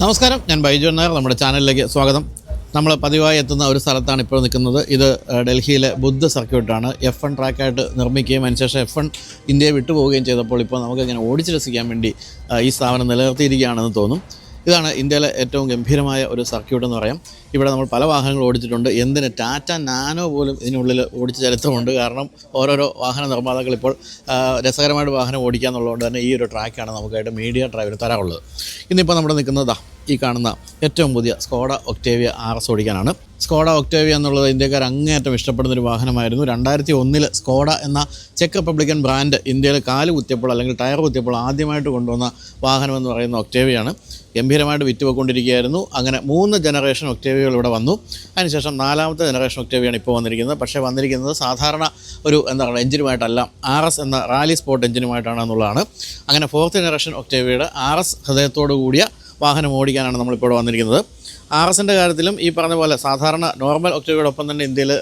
നമസ്കാരം, ഞാൻ ബൈജു നായർ. നമ്മുടെ ചാനലിലേക്ക് സ്വാഗതം. നമ്മൾ പതിവായി എത്തുന്ന ഒരു സ്ഥലത്താണ് ഇപ്പോൾ നിൽക്കുന്നത്. ഇത് ഡൽഹിയിലെ ബുദ്ധ സർക്യൂട്ടാണ്. F1 ട്രാക്കായിട്ട് നിർമ്മിക്കുകയും അതിനുശേഷം F1 ഇന്ത്യയെ വിട്ടുപോവുകയും ചെയ്തപ്പോൾ ഇപ്പോൾ നമുക്കിങ്ങനെ ഓടിച്ച് രസിക്കാൻ വേണ്ടി ഈ സ്ഥാപനം നിലനിർത്തിയിരിക്കുകയാണെന്ന് തോന്നും. ഇതാണ് ഇന്ത്യയിലെ ഏറ്റവും ഗംഭീരമായ ഒരു സർക്യൂട്ട് എന്ന് പറയാം. ഇവിടെ നമ്മൾ പല വാഹനങ്ങൾ ഓടിച്ചിട്ടുണ്ട്. എന്തിന് ടാറ്റ നാനോ പോലും ഇതിനുള്ളിൽ ഓടിച്ച ചരിത്രമുണ്ട്. കാരണം ഓരോരോ വാഹന നിർമ്മാതാക്കൾ ഇപ്പോൾ രസകരമായിട്ട് വാഹനം ഓടിക്കുക എന്നുള്ളതുകൊണ്ട് തന്നെ ഈ ഒരു ട്രാക്കാണ് നമുക്കായിട്ട് മീഡിയ ഡ്രൈവിന് തരാറുള്ളത്. ഇന്നിപ്പോൾ നമ്മുടെ നിൽക്കുന്നത് ഈ കാണുന്ന ഏറ്റവും പുതിയ സ്കോഡ ഒക്ടേവിയ RS ഓടിക്കാനാണ്. സ്കോഡ ഒക്ടേവിയ എന്നുള്ളത് ഇന്ത്യക്കാർ അങ്ങേയറ്റം ഇഷ്ടപ്പെടുന്നൊരു വാഹനമായിരുന്നു. 2001 സ്കോഡ എന്ന ചെക്ക് റിപ്പബ്ലിക്കൻ ബ്രാൻഡ് ഇന്ത്യയിൽ കാല് കുത്തിയപ്പോൾ അല്ലെങ്കിൽ ടയർ കുത്തിയപ്പോൾ ആദ്യമായിട്ട് കൊണ്ടുവന്ന വാഹനമെന്ന് പറയുന്ന ഒക്ടേവിയാണ്. ഗംഭീരമായിട്ട് വിറ്റുപോയിക്കൊണ്ടിരിക്കുകയായിരുന്നു. അങ്ങനെ 3 ജനറേഷൻ ഒക്ടേവിയകൾ ഇവിടെ വന്നു. അതിനുശേഷം 4ാമത്തെ ജനറേഷൻ ഒക്ടേവിയാണ് ഇപ്പോൾ വന്നിരിക്കുന്നത്. പക്ഷേ വന്നിരിക്കുന്നത് സാധാരണ ഒരു എഞ്ചിനുമായിട്ടല്ല, RS എന്ന റാലി സ്പോർട്ട് എഞ്ചിനുമായിട്ടാണ് എന്നുള്ളതാണ്. അങ്ങനെ 4th ജനറേഷൻ ഒക്ടേവിയയുടെ RS ഹൃദയത്തോടു കൂടിയ വാഹനം ഓടിക്കാനാണ് നമ്മളിപ്പോൾ വന്നിരിക്കുന്നത്. RSൻ്റെ കാര്യത്തിലും ഈ പറഞ്ഞ പോലെ സാധാരണ നോർമൽ ഒക്ടേവിയോടൊപ്പം തന്നെ ഇന്ത്യയിൽ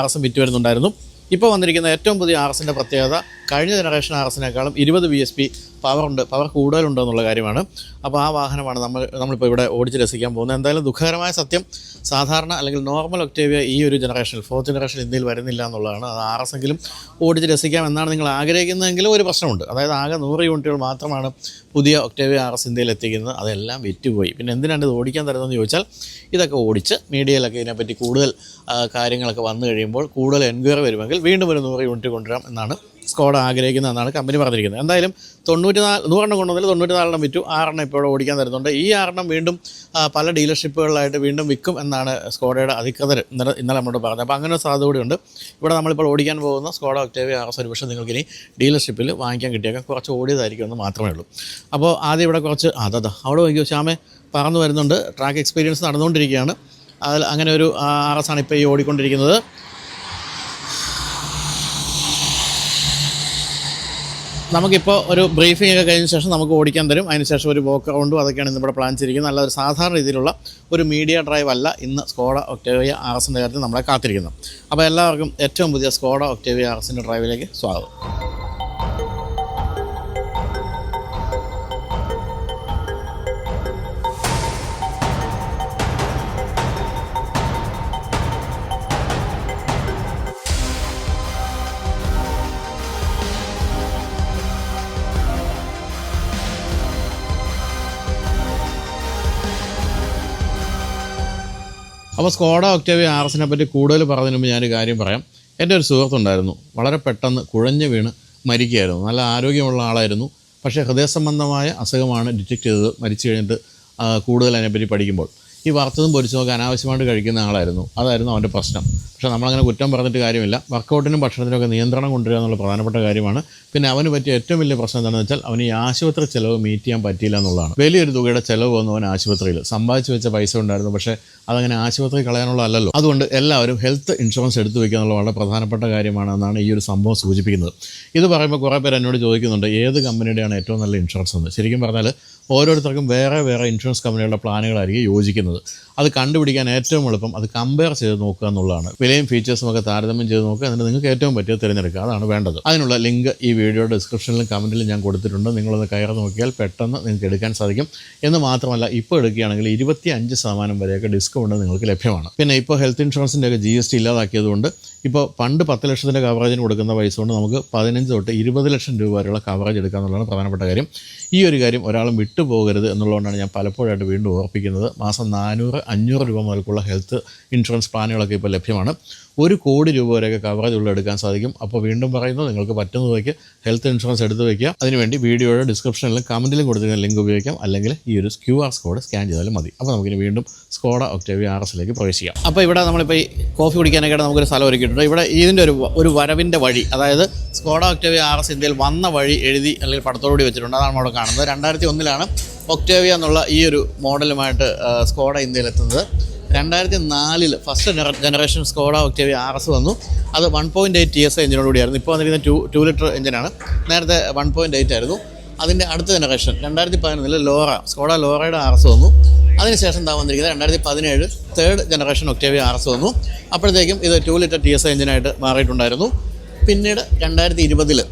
RSും വിറ്റ് വരുന്നുണ്ടായിരുന്നു. ഇപ്പോൾ വന്നിരിക്കുന്ന ഏറ്റവും പുതിയ RSൻ്റെ പ്രത്യേകത കഴിഞ്ഞ ജനറേഷൻ RSനേക്കാളും 20 bhp പവർ കൂടുതലുണ്ട് എന്നുള്ള കാര്യമാണ്. അപ്പോൾ ആ വാഹനമാണ് നമ്മളിപ്പോൾ ഇവിടെ ഓടിച്ച് രസിക്കാൻ പോകുന്നത്. എന്തായാലും ദുഃഖകരമായ സത്യം, സാധാരണ അല്ലെങ്കിൽ നോർമൽ ഒക്ടേവിയ ഈ ഒരു ജനറേഷനിൽ 4th ജനറേഷൻ ഇന്ത്യയിൽ വരുന്നില്ല എന്നുള്ളതാണ്. അത് RS എങ്കിലും ഓടിച്ച് രസിക്കാം എന്നാണ് നിങ്ങൾ ആഗ്രഹിക്കുന്നതെങ്കിലും ഒരു പ്രശ്നമുണ്ട്. അതായത് ആകെ 100 യൂണിറ്റുകൾ മാത്രമാണ് പുതിയ ഒക്ടേവിയ RS ഇന്ത്യയിൽ എത്തിക്കുന്നത്. അതെല്ലാം വിറ്റുപോയി. പിന്നെ എന്തിനാണ് ഇത് ഓടിക്കാൻ തരുന്നതെന്ന് ചോദിച്ചാൽ, ഇതൊക്കെ ഓടിച്ച് മീഡിയയിലൊക്കെ ഇതിനെപ്പറ്റി കൂടുതൽ കാര്യങ്ങളൊക്കെ വന്നു കഴിയുമ്പോൾ കൂടുതൽ എൻക്വയറി വരുമെങ്കിൽ വീണ്ടും ഒരു 100 യൂണിറ്റ് കൊണ്ടുവരാം എന്നാണ് സ്കോഡ ആഗ്രഹിക്കുന്നതെന്നാണ് കമ്പനി പറഞ്ഞിരിക്കുന്നത്. എന്തായാലും 100 കൊണ്ടുവന്നതിൽ 94 വിറ്റു, 6 ഇപ്പോൾ ഓടിക്കാൻ തരുന്നുണ്ട്. ഈ 6 വീണ്ടും പല ഡീലർഷിപ്പുകളിലായിട്ട് വീണ്ടും വിൽക്കും എന്നാണ് സ്കോഡയുടെ അധികൃതർ ഇന്നലെ നമ്മളോട് പറഞ്ഞത്. അപ്പോൾ അങ്ങനെ ഒരു സാധ്യത കൂടിയുണ്ട്. ഇവിടെ നമ്മളിപ്പോൾ ഓടിക്കാൻ പോകുന്ന സ്കോഡ ഒക്ടേവിയ RS ഒരു പക്ഷേ നിങ്ങൾക്കിനി ഡീലർഷിപ്പിൽ വാങ്ങിക്കാൻ കിട്ടിയേക്കാം. കുറച്ച് ഓടിയതായിരിക്കും എന്ന് മാത്രമേ ഉള്ളൂ. അപ്പോൾ ആദ്യം ഇവിടെ കുറച്ച് അവിടെ വയ്ക്കോ ശ്യാമേ പറന്നു വരുന്നുണ്ട്. ട്രാക്ക് എക്സ്പീരിയൻസ് നടന്നുകൊണ്ടിരിക്കുകയാണ്. അതിൽ അങ്ങനെ ഒരു RS ആണ് ഇപ്പോൾ ഈ ഓടിക്കൊണ്ടിരിക്കുന്നത്. നമുക്കിപ്പോൾ ഒരു ബ്രീഫിംഗ് ഒക്കെ കഴിഞ്ഞ ശേഷം നമുക്ക് ഓടിക്കാൻ തരും. അതിനുശേഷം ഒരു വോക്ക് റൗണ്ടും അതൊക്കെയാണ് ഇന്നിവിടെ പ്ലാൻ ചെയ്തിരിക്കുന്നത്. നല്ലൊരു സാധാരണ രീതിയിലുള്ള ഒരു മീഡിയ ഡ്രൈവ് അല്ല ഇന്ന് സ്കോഡ ഒക്ടേവിയ RSൻ്റെ കാര്യത്തിൽ നമ്മളെ കാത്തിരിക്കുന്നത്. അപ്പോൾ എല്ലാവർക്കും ഏറ്റവും പുതിയ സ്കോഡ ഒക്ടേവിയ RSൻ്റെ ഡ്രൈവിലേക്ക് സ്വാഗതം. അപ്പോൾ സ്കോഡ ഒക്ടേവിയ RSനെ പറ്റി കൂടുതൽ പറഞ്ഞതിന് മുമ്പ് ഞാനൊരു കാര്യം പറയാം. എൻ്റെ ഒരു സുഹൃത്തുണ്ടായിരുന്നു, വളരെ പെട്ടെന്ന് കുഴഞ്ഞു വീണ് മരിക്കുകയായിരുന്നു. നല്ല ആരോഗ്യമുള്ള ആളായിരുന്നു. പക്ഷേ ഹൃദയ സംബന്ധമായ അസുഖമാണ് ഡിറ്റക്റ്റ് ചെയ്തത്. മരിച്ചു കഴിഞ്ഞിട്ട് കൂടുതൽ അതിനെപ്പറ്റി പഠിക്കുമ്പോൾ ഈ വറുത്തതും പൊരിച്ചതൊക്കെ അനാവശ്യമായിട്ട് കഴിക്കുന്ന ആളായിരുന്നു. അതായിരുന്നു അവൻ്റെ പ്രശ്നം. പക്ഷേ നമ്മളങ്ങനെ കുറ്റം പറഞ്ഞിട്ട് കാര്യമില്ല. വർക്കൗട്ടിനും ഭക്ഷണത്തിനൊക്കെ നിയന്ത്രണം കൊണ്ടുവരിക എന്നുള്ള പ്രധാനപ്പെട്ട കാര്യമാണ്. പിന്നെ അവന് പറ്റിയ ഏറ്റവും വലിയ പ്രശ്നം എന്താണെന്ന് വെച്ചാൽ അവന് ഈ ആശുപത്രി ചിലവ് മീറ്റ് ചെയ്യാൻ പറ്റിയില്ല എന്നുള്ളതാണ്. വലിയൊരു തുകയുടെ ചിലവ് വന്നു അവൻ ആശുപത്രിയിൽ. സമ്പാദിച്ച് വെച്ച പൈസ ഉണ്ടായിരുന്നു, പക്ഷേ അതങ്ങനെ ആശുപത്രി കളയാനുള്ള അല്ലല്ലോ. അതുകൊണ്ട് എല്ലാവരും ഹെൽത്ത് ഇൻഷുറൻസ് എടുത്തു വയ്ക്കുക എന്നുള്ള വളരെ പ്രധാനപ്പെട്ട കാര്യമാണെന്നാണ് ഈ ഒരു സംഭവം സൂചിപ്പിക്കുന്നത്. ഇത് പറയുമ്പോൾ കുറേ പേര് എന്നോട് ചോദിക്കുന്നുണ്ട് ഏത് കമ്പനിയുടെയാണ് ഏറ്റവും നല്ല ഇൻഷുറൻസ് എന്ന്. ശരിക്കും പറഞ്ഞാൽ ഓരോരുത്തർക്കും വേറെ ഇൻഷുറൻസ് കമ്പനികളുടെ പ്ലാനുകളായിരിക്കും യോജിക്കുന്നത്. അത് കണ്ടുപിടിക്കാൻ ഏറ്റവും എളുപ്പം അത് കമ്പയർ ചെയ്ത് നോക്കുക എന്നുള്ളതാണ്. വിലയും ഫീച്ചേഴ്സും ഒക്കെ താരതമ്യം ചെയ്ത് നോക്കുക, എന്നിട്ട് നിങ്ങൾക്ക് ഏറ്റവും പറ്റിയത് തിരഞ്ഞെടുക്കുക. അതാണ് വേണ്ടത്. അതിനുള്ള ലിങ്ക് ഈ വീഡിയോയുടെ ഡിസ്ക്രിപ്ഷനിലും കമൻറ്റിലും ഞാൻ കൊടുത്തിട്ടുണ്ട്. നിങ്ങളൊന്ന് കയറി നോക്കിയാൽ പെട്ടെന്ന് നിങ്ങൾക്ക് എടുക്കാൻ സാധിക്കും. എന്ന് മാത്രമല്ല, ഇപ്പോൾ എടുക്കുകയാണെങ്കിൽ 25% വരെയൊക്കെ ഡിസ്കൗണ്ട് നിങ്ങൾക്ക് ലഭ്യമാണ്. പിന്നെ ഇപ്പോൾ ഹെൽത്ത് ഇൻഷുറൻസിൻ്റെയൊക്കെ GST ഇല്ലാതാക്കിയതുകൊണ്ട് ഇപ്പോൾ പണ്ട് 10 ലക്ഷത്തിൻ്റെ കവറേജിന് കൊടുക്കുന്ന പൈസ കൊണ്ട് നമുക്ക് 15 തൊട്ട് 20 ലക്ഷം രൂപ വരെയുള്ള കവറേജ് എടുക്കുക എന്നുള്ളതാണ് പ്രധാനപ്പെട്ട കാര്യം. ഈ ഒരു കാര്യം ഒരാളും വിട്ടുപോകരുത് എന്നുള്ളതുകൊണ്ടാണ് ഞാൻ പലപ്പോഴായിട്ട് വീണ്ടും ഓർപ്പിക്കുന്നത്. മാസം 400-500 രൂപ മുതൽക്കുള്ള ഹെൽത്ത് ഇൻഷുറൻസ് പ്ലാനുകളൊക്കെ ഇപ്പോൾ ലഭ്യമാണ്. 1 കോടി രൂപ വരെയൊക്കെ കവറേജ് ഉള്ള എടുക്കാൻ സാധിക്കും. അപ്പോൾ വീണ്ടും പറയുന്നു, നിങ്ങൾക്ക് പറ്റുന്ന തുകയ്ക്ക് ഹെൽത്ത് ഇൻഷുറൻസ് എടുത്ത് വയ്ക്കുക. അതിനുവേണ്ടി വീഡിയോയുടെ ഡിസ്ക്രിപ്ഷനിലും കമൻറ്റിലും കൊടുത്തിരിക്കുന്ന ലിങ്ക് ഉപയോഗിക്കാം. അല്ലെങ്കിൽ ഈ ഒരു QR കോഡ് സ്കാൻ ചെയ്താലും മതി. അപ്പോൾ നമുക്കിനി വീണ്ടും സ്കോഡ ഒക്ടേവിയ RSലേക്ക് പ്രവേശിക്കാം. അപ്പോൾ ഇവിടെ നമ്മളിപ്പോൾ ഈ കോഫി കുടിക്കാനൊക്കെ നമുക്കൊരു സ്ഥലം ഒരുക്കിയിട്ടുണ്ട്. ഇവിടെ ഇതിൻ്റെ ഒരു വരവിൻ്റെ വഴി, അതായത് സ്കോഡ ഒക്ടേവിയ RS ഇന്ത്യയിൽ വന്ന വഴി എഴുതി അല്ലെങ്കിൽ പടത്തോടുകൂടി വെച്ചിട്ടുണ്ട്. അതാണ് അവിടെ കാണുന്നത്. 2001 ഒക്ടേവിയ എന്നുള്ള ഈ ഒരു മോഡലുമായിട്ട് സ്കോഡ ഇന്ത്യയിലെത്തുന്നത്. 2004 first generation Skoda Octavia RS വന്നു. അത് 1.8 TSI എഞ്ചിനോടുകൂടിയായിരുന്നു. ഇപ്പോൾ വന്നിരിക്കുന്ന 2 ലിറ്റർ എഞ്ചിനാണ്. നേരത്തെ 1.8 ആയിരുന്നു. അതിൻ്റെ അടുത്ത ജനറേഷൻ 2011 സ്കോഡ ലോറയുടെ RS വന്നു. അതിനുശേഷം എന്താ വന്നിരിക്കുന്നത് 2017 തേർഡ് ജനറേഷൻ ഒക്ടേവിയ RS വന്നു. അപ്പോഴത്തേക്കും ഇത് 2 ലിറ്റർ TSI എഞ്ചിനായിട്ട് മാറിയിട്ടുണ്ടായിരുന്നു. പിന്നീട് 2020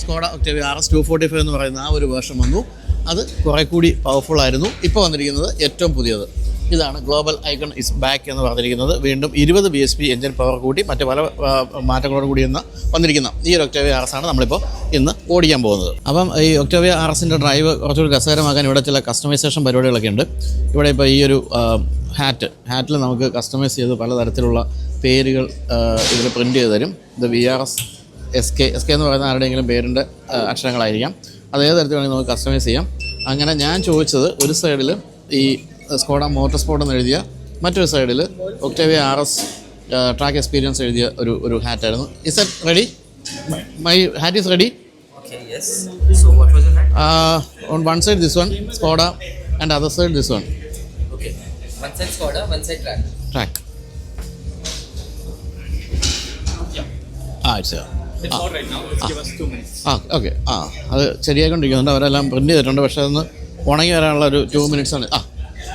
സ്കോഡ ഒക്ടേവിയ RS 245 എന്ന് പറയുന്ന ആ ഒരു വേർഷൻ വന്നു. അത് കുറേ കൂടി പവർഫുൾ ആയിരുന്നു. ഇപ്പോൾ വന്നിരിക്കുന്നത് ഏറ്റവും പുതിയത് ഇതാണ്. ഗ്ലോബൽ ഐക്കൺ ഇസ് ബാക്ക് എന്ന് പറഞ്ഞിരിക്കുന്നത്. വീണ്ടും 20 bhp എഞ്ചിൻ പവർ കൂട്ടി മറ്റ് പല മാറ്റങ്ങളോട് കൂടി വന്നിരിക്കുന്ന ഈ ഒരു ഒക്ടേവിയ RS ആണ് നമ്മളിപ്പോൾ ഇന്ന് ഓടിക്കാൻ പോകുന്നത്. അപ്പം ഈ ഒക്ടേവിയ RSൻ്റെ ഡ്രൈവ് കുറച്ചുകൂടി രസകരമാക്കാൻ ഇവിടെ ചില കസ്റ്റമൈസേഷൻ പരിപാടികളൊക്കെ ഉണ്ട്. ഇവിടെ ഇപ്പോൾ ഈ ഒരു ഹാറ്റിൽ നമുക്ക് കസ്റ്റമൈസ് ചെയ്ത് പലതരത്തിലുള്ള പേരുകൾ ഇതിൽ പ്രിൻറ്റ് ചെയ്ത് തരും. ഇത് VRS SK എന്ന് പറയുന്ന ആരുടെയെങ്കിലും പേരിൻ്റെ അക്ഷരങ്ങളായിരിക്കാം. അത് ഏത് തരത്തിൽ വേണമെങ്കിൽ നമുക്ക് കസ്റ്റമൈസ് ചെയ്യാം. അങ്ങനെ ഞാൻ ചോദിച്ചത് ഒരു സൈഡിൽ ഈ സ്കോഡ മോട്ടോർ സ്പോർട്ട് എന്ന് എഴുതിയ, മറ്റൊരു സൈഡിൽ ഒക്ടേവിയ RS ട്രാക്ക് എക്സ്പീരിയൻസ് എഴുതിയ ഒരു ഹാറ്റായിരുന്നു. Is it ready? My hat is ready. Okay, yes. So what was your hat? On one side this one, Skoda, and other side this one. Okay. One side Skoda, one side track. Track. It's here. It's all right now. Let's give us 2 minutes. Okay. അത് ശരിയായിക്കൊണ്ടിരിക്കുന്നുണ്ട്. അവരെല്ലാം print ചെയ്തിട്ടുണ്ട്. പക്ഷേ അതൊന്ന് ഉണങ്ങി വരാനുള്ള ഒരു 2 minutes ആണ്.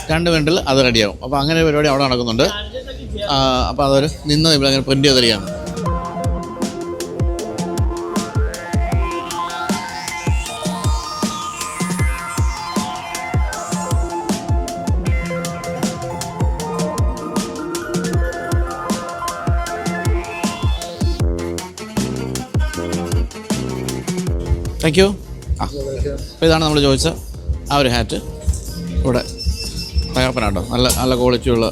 2 മിനിറ്റിൽ അത് റെഡിയാവും. അപ്പോൾ അങ്ങനെ ഒരു പരിപാടി അവിടെ നടക്കുന്നുണ്ട്. അപ്പോൾ അതൊരു നിന്ന് ഇവിടെ അങ്ങനെ പ്രിൻറ്റ് ചെയ്ത് തരികയാണ്. Thank you. അപ്പോൾ ഇതാണ് നമ്മൾ ചോദിച്ച ആ ഒരു ഹാറ്റ്. ഇവിടെ തകർപ്പനാട്ടോ, നല്ല ക്വാളിറ്റിയുള്ള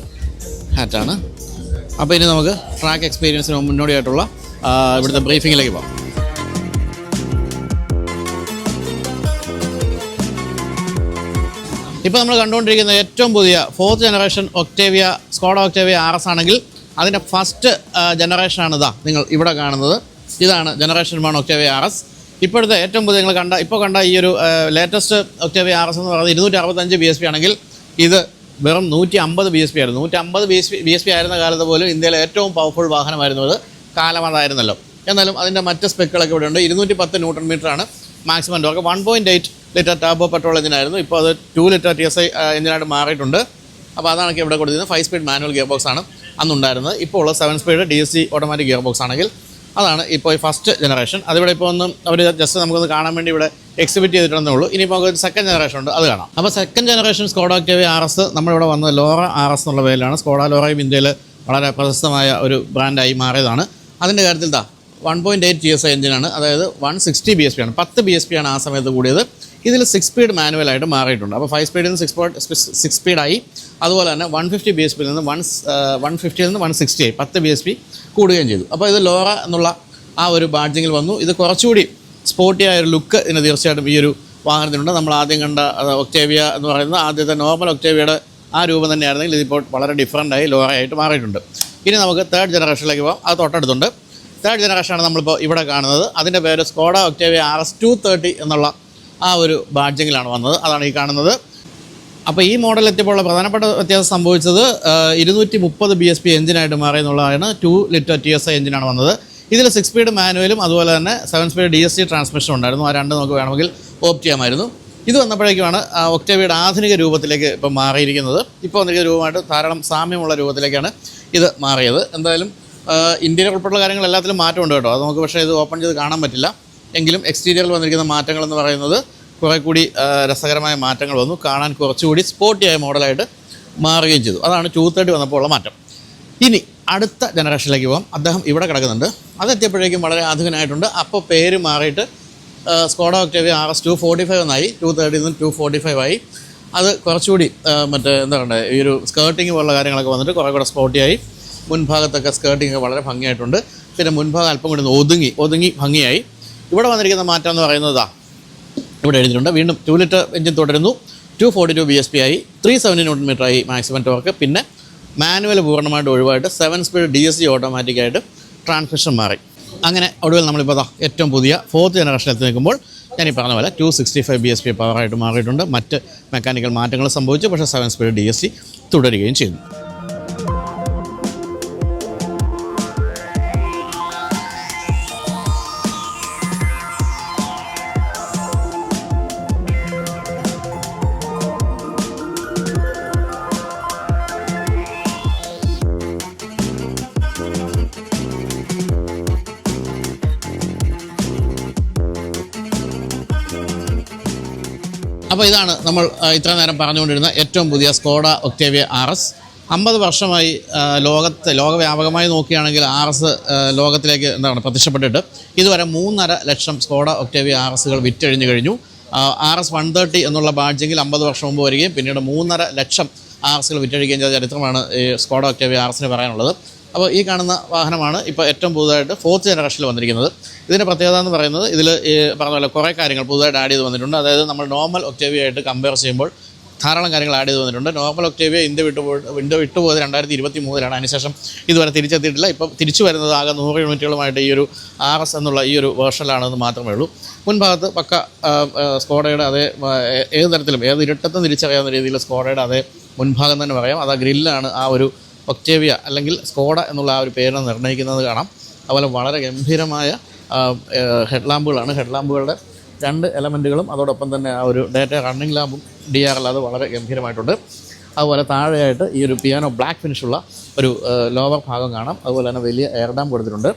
ഹാറ്റാണ്. അപ്പോൾ ഇനി നമുക്ക് ട്രാക്ക് എക്സ്പീരിയൻസിന് മുന്നോടിയായിട്ടുള്ള ഇവിടുത്തെ ബ്രീഫിങ്ങിലേക്ക് പോകാം. ഇപ്പോൾ നമ്മൾ കണ്ടുകൊണ്ടിരിക്കുന്ന ഏറ്റവും പുതിയ 4th generation Skoda Octavia RS ആണെങ്കിൽ അതിൻ്റെ ഫസ്റ്റ് ജനറേഷനാണ് നിങ്ങൾ ഇവിടെ കാണുന്നത്. ഇതാണ് ജനറേഷൻ 1 ഒക്ടേവിയ RS. ഇപ്പോഴത്തെ ഏറ്റവും പുതിയ നിങ്ങൾ കണ്ട ഈ ഒരു ലേറ്റസ്റ്റ് ഒക്ടേവിയ RS എന്ന് പറയുന്നത് 265 bhp ആണെങ്കിൽ ഇത് വെറും 150 bhp ആയിരുന്നു. 150 bhp ആയിരുന്ന കാലത്ത് പോലും ഇന്ത്യയിലെ ഏറ്റവും പവർഫുൾ വാഹനമായിരുന്നു അത്. കാലം അതായിരുന്നല്ലോ. എന്നാലും അതിൻ്റെ മറ്റ് സ്പെക്കുകളൊക്കെ ഇവിടെ ഉണ്ട്. 210 Nm ആണ് maximum torque. 1.8 litre turbo petrol എഞ്ചിനായിരുന്നു. ഇപ്പോൾ അത് 2 ലിറ്റർ TSI എഞ്ചിനായിട്ട് മാറിയിട്ടുണ്ട്. അപ്പോൾ അതാണ് ഇവിടെ കൊടുത്തിരുന്നത്. 5 സ്പീഡ് മാനുവൽ ഗിയർ ബോക്സ് ആണ് അന്നുണ്ടായിരുന്നത്. ഇപ്പോൾ ഉള്ള 7 speed DSC automatic gear box ആണെങ്കിൽ അതാണ് ഇപ്പോൾ ഈ ഫസ്റ്റ് ജനറേഷൻ. അതിവിടെ ഇപ്പോൾ അവർ ജസ്റ്റ് നമുക്കൊന്ന് കാണാൻ വേണ്ടി ഇവിടെ എക്സിബിറ്റ് ചെയ്തിട്ടുണ്ടെന്നേ ഉള്ളൂ. ഇനിയിപ്പോൾ നമുക്ക് സെക്കൻഡ് ജനറേഷൻ ഉണ്ട്, അത് കാണാം. അപ്പോൾ second generation Skoda Octavia RS നമ്മളിവിടെ വന്നത് ലോറ RS എന്നുള്ള പേരിലാണ്. സ്കോഡ ലോറയും ഇന്ത്യയിൽ വളരെ പ്രശസ്തമായ ഒരു ബ്രാൻഡായി മാറിയതാണ്. അതിൻ്റെ കാര്യത്തിൽ 1.8 TSI എഞ്ചിനാണ്, അതായത് 160 bhp ആണ്. 10 bhp ആണ് ആ സമയത്ത് കൂടിയത്. ഇതിൽ 6 സ്പീഡ് മാനുവലായിട്ട് മാറിയിട്ടുണ്ട്. അപ്പോൾ 5 സ്പീഡിൽ നിന്ന് 6 സ്പീഡായി. അതുപോലെ തന്നെ 150 bhpയിൽ നിന്ന് 150ൽ നിന്ന് 160 ആയി. 10 bhp കൂടുകയും ചെയ്തു. അപ്പോൾ ഇത് ലോറ എന്നുള്ള ആ ഒരു ബാഡ്ജിങ്ങിൽ വന്നു. ഇത് കുറച്ചുകൂടി സ്പോർട്ടിയായ ഒരു ലുക്ക് ഇതിന് തീർച്ചയായിട്ടും ഈ ഒരു വാഹനത്തിനുണ്ട്. നമ്മൾ ആദ്യം കണ്ട ഒക്ടേവിയ എന്ന് പറയുന്നത് ആദ്യത്തെ നോർമൽ ഒക്ടേവിയയുടെ ആ രൂപം തന്നെയായിരുന്നെങ്കിൽ ഇതിപ്പോൾ വളരെ ഡിഫറൻ്റായി ലോറയായിട്ട് മാറിയിട്ടുണ്ട്. ഇനി നമുക്ക് തേർഡ് ജനറേഷനിലേക്ക് പോകാം. അത് തൊട്ടടുത്തുണ്ട്. തേർഡ് ജനറേഷനാണ് നമ്മളിപ്പോൾ ഇവിടെ കാണുന്നത്. അതിൻ്റെ പേര് സ്കോഡ ഒക്ടേവിയ RS 230 എന്നുള്ള ആ ഒരു ബാഡ്ജിങ്ങിലാണ് വന്നത്. അതാണ് ഈ കാണുന്നത്. അപ്പോൾ ഈ മോഡൽ എത്തിയപ്പോൾ പ്രധാനപ്പെട്ട വ്യത്യാസം സംഭവിച്ചത് 230 bhp എഞ്ചിനായിട്ട് മാറി എന്നുള്ളതാണ്. 2 ലിറ്റർ TSI എഞ്ചിനാണ് വന്നത്. ഇതിൽ 6 സ്പീഡ് മാനുവലും അതുപോലെ തന്നെ 7 സ്പീഡ് DSC ട്രാൻസ്മിഷൻ ഉണ്ടായിരുന്നു. ആ രണ്ട് നമുക്ക് വേണമെങ്കിൽ ഓപ്റ്റ് ചെയ്യാമായിരുന്നു. ഇത് വന്നപ്പോഴേക്കുമാണ് ഒക്ടേവിയയുടെ ആധുനിക രൂപത്തിലേക്ക് ഇപ്പോൾ മാറിയിരിക്കുന്നത്. ഇപ്പോൾ വന്നിരിക്കുന്ന രൂപമായിട്ട് ധാരാളം സാമ്യമുള്ള രൂപത്തിലേക്കാണ് ഇത് മാറിയത്. എന്തായാലും ഇന്ത്യയിലെ ഉൾപ്പെട്ടുള്ള കാര്യങ്ങൾ എല്ലാത്തിലും മാറ്റമുണ്ട് കേട്ടോ. അത് നമുക്ക് പക്ഷേ ഇത് ഓപ്പൺ ചെയ്ത് കാണാൻ പറ്റില്ല. എങ്കിലും എക്സ്റ്റീരിയറിൽ വന്നിരിക്കുന്ന മാറ്റങ്ങളെന്ന് പറയുന്നത് കുറേ കൂടി രസകരമായ മാറ്റങ്ങൾ വന്നു. കാണാൻ കുറച്ചുകൂടി സ്പോർട്ടിയായ മോഡലായിട്ട് മാറുകയും ചെയ്തു. അതാണ് 230 വന്നപ്പോൾ ഉള്ള മാറ്റം. ഇനി അടുത്ത ജനറേഷനിലേക്ക് പോകാം. അദ്ദേഹം ഇവിടെ കിടക്കുന്നുണ്ട്. അതെത്തിയപ്പോഴേക്കും വളരെ ആധുനികനായിട്ടുണ്ട്. അപ്പോൾ പേര് മാറിയിട്ട് സ്കോഡ ഒക്ടേവിയ RS 245 എന്നായി. 230 നിന്ന് 245 ആയി. അത് കുറച്ചുകൂടി എന്താ പറയുക, ഈ ഒരു സ്കേർട്ടിങ് പോലുള്ള കാര്യങ്ങളൊക്കെ വന്നിട്ട് കുറേ കൂടെ സ്പോർട്ടിയായി. മുൻഭാഗത്തൊക്കെ സ്കേർട്ടിങ് വളരെ ഭംഗിയായിട്ടുണ്ട്. പിന്നെ മുൻഭാഗം അല്പം കൂടി ഒതുങ്ങി ഭംഗിയായി. ഇവിടെ വന്നിരിക്കുന്ന മാറ്റം എന്ന് പറയുന്നത് ഇവിടെ എഴുതിയിട്ടുണ്ട്. വീണ്ടും 2 ലിറ്റർ എഞ്ചിൻ തുടരുന്നു. 242 bhp ആയി. 370 Nm ആയി മാക്സിമം ടോർക്ക്. പിന്നെ മാനുവൽ പൂർണ്ണമായിട്ട് ഒഴിവായിട്ട് 7 സ്പീഡ് DSC ഓട്ടോമാറ്റിക്കായിട്ട് ട്രാൻസ്മിഷൻ മാറി. അങ്ങനെ ഒടുവിൽ നമ്മളിപ്പോൾ ഏറ്റവും പുതിയ 4th ജനറേഷൻ എത്തി നിൽക്കുമ്പോൾ ഞാൻ ഈ പറഞ്ഞ പോലെ 265 bhp പവറായിട്ട് മാറിയിട്ടുണ്ട്. മറ്റ് മെക്കാനിക്കൽ മാറ്റങ്ങൾ സംഭവിച്ചു. പക്ഷേ 7 സ്പീഡ് DSC തുടരുകയും ചെയ്യുന്നു. അപ്പോൾ ഇതാണ് നമ്മൾ ഇത്ര നേരം പറഞ്ഞുകൊണ്ടിരുന്ന ഏറ്റവും പുതിയ സ്കോഡ ഒക്ടേവിയ RS. 50 വർഷമായി ലോകവ്യാപകമായി നോക്കുകയാണെങ്കിൽ RS ലോകത്തിലേക്ക് പ്രത്യക്ഷപ്പെട്ടിട്ട് ഇതുവരെ 3.5 ലക്ഷം സ്കോഡ ഒക്ടേവിയ RSകൾ വിറ്റഴിഞ്ഞു കഴിഞ്ഞു. RS 130 എന്നുള്ള ബാഡ്ജിങ്ങിൽ 50 വർഷം മുമ്പ് വരികയും പിന്നീട് 3.5 ലക്ഷം RSകൾ വിറ്റഴിക്കുകയും ചെയ്ത ചരിത്രമാണ് ഈ സ്കോഡ ഒക്ടേവിയ RSന് പറയാനുള്ളത്. അപ്പോൾ ഈ കാണുന്ന വാഹനമാണ് ഇപ്പോൾ ഏറ്റവും പുതുതായിട്ട് 4th ജനറേഷനിൽ വന്നിരിക്കുന്നത്. ഇതിൻ്റെ പ്രത്യേകത എന്ന് പറയുന്നത് ഇതിൽ പറഞ്ഞ പോലെ കുറേ കാര്യങ്ങൾ പുതുതായിട്ട് ആഡ് ചെയ്ത് വന്നിട്ടുണ്ട്. അതായത് നമ്മൾ നോർമൽ ഒക്ടേവിയ ആയിട്ട് കമ്പയർ ചെയ്യുമ്പോൾ ധാരാളം കാര്യങ്ങൾ ആഡ് ചെയ്ത് വന്നിട്ടുണ്ട്. നോർമൽ ഒക്ടേവിയ ഇന്ത്യ വിട്ടുപോയത് 2023-ലാണ്. അതിനുശേഷം ഇതുവരെ തിരിച്ചെത്തിയിട്ടില്ല. ഇപ്പോൾ തിരിച്ചു വരുന്നത് ആകെ 100 യൂണിറ്റുകളുമായിട്ട് ഈ ഒരു RS എന്നുള്ള ഈ ഒരു വേർഷനിലാണെന്ന് മാത്രമേ ഉള്ളൂ. മുൻഭാഗത്ത് പക്ക സ്കോഡയുടെ അതേ ഏത് തരത്തിലും ഏത് ഇരുട്ടത്തും തിരിച്ചറിയാവുന്ന രീതിയിൽ സ്കോഡയുടെ അതേ മുൻഭാഗം തന്നെ പറയാം. അത് ആ ഗ്രില്ലാണ് ആ ഒരു ഒക്ടേവിയ അല്ലെങ്കിൽ സ്കോഡ എന്നുള്ള ആ ഒരു പേരിനെ നിർണ്ണയിക്കുന്നത് കാണാം. അതുപോലെ വളരെ ഗംഭീരമായ ഹെഡ്ലാമ്പുകളാണ്. ഹെഡ്ലാമ്പുകളുടെ 2 എലമെൻറ്റുകളും അതോടൊപ്പം തന്നെ ആ ഒരു ഡേറ്റ റണ്ണിങ് ലാമ്പും DRL അത് വളരെ ഗംഭീരമായിട്ടുണ്ട്. അതുപോലെ താഴെയായിട്ട് ഈ ഒരു പിയാനോ ബ്ലാക്ക് ഫിനിഷുള്ള ഒരു ലോവർ ഭാഗം കാണാം. അതുപോലെ തന്നെ വലിയ എയർ ഡാം കൊടുത്തിട്ടുണ്ട്.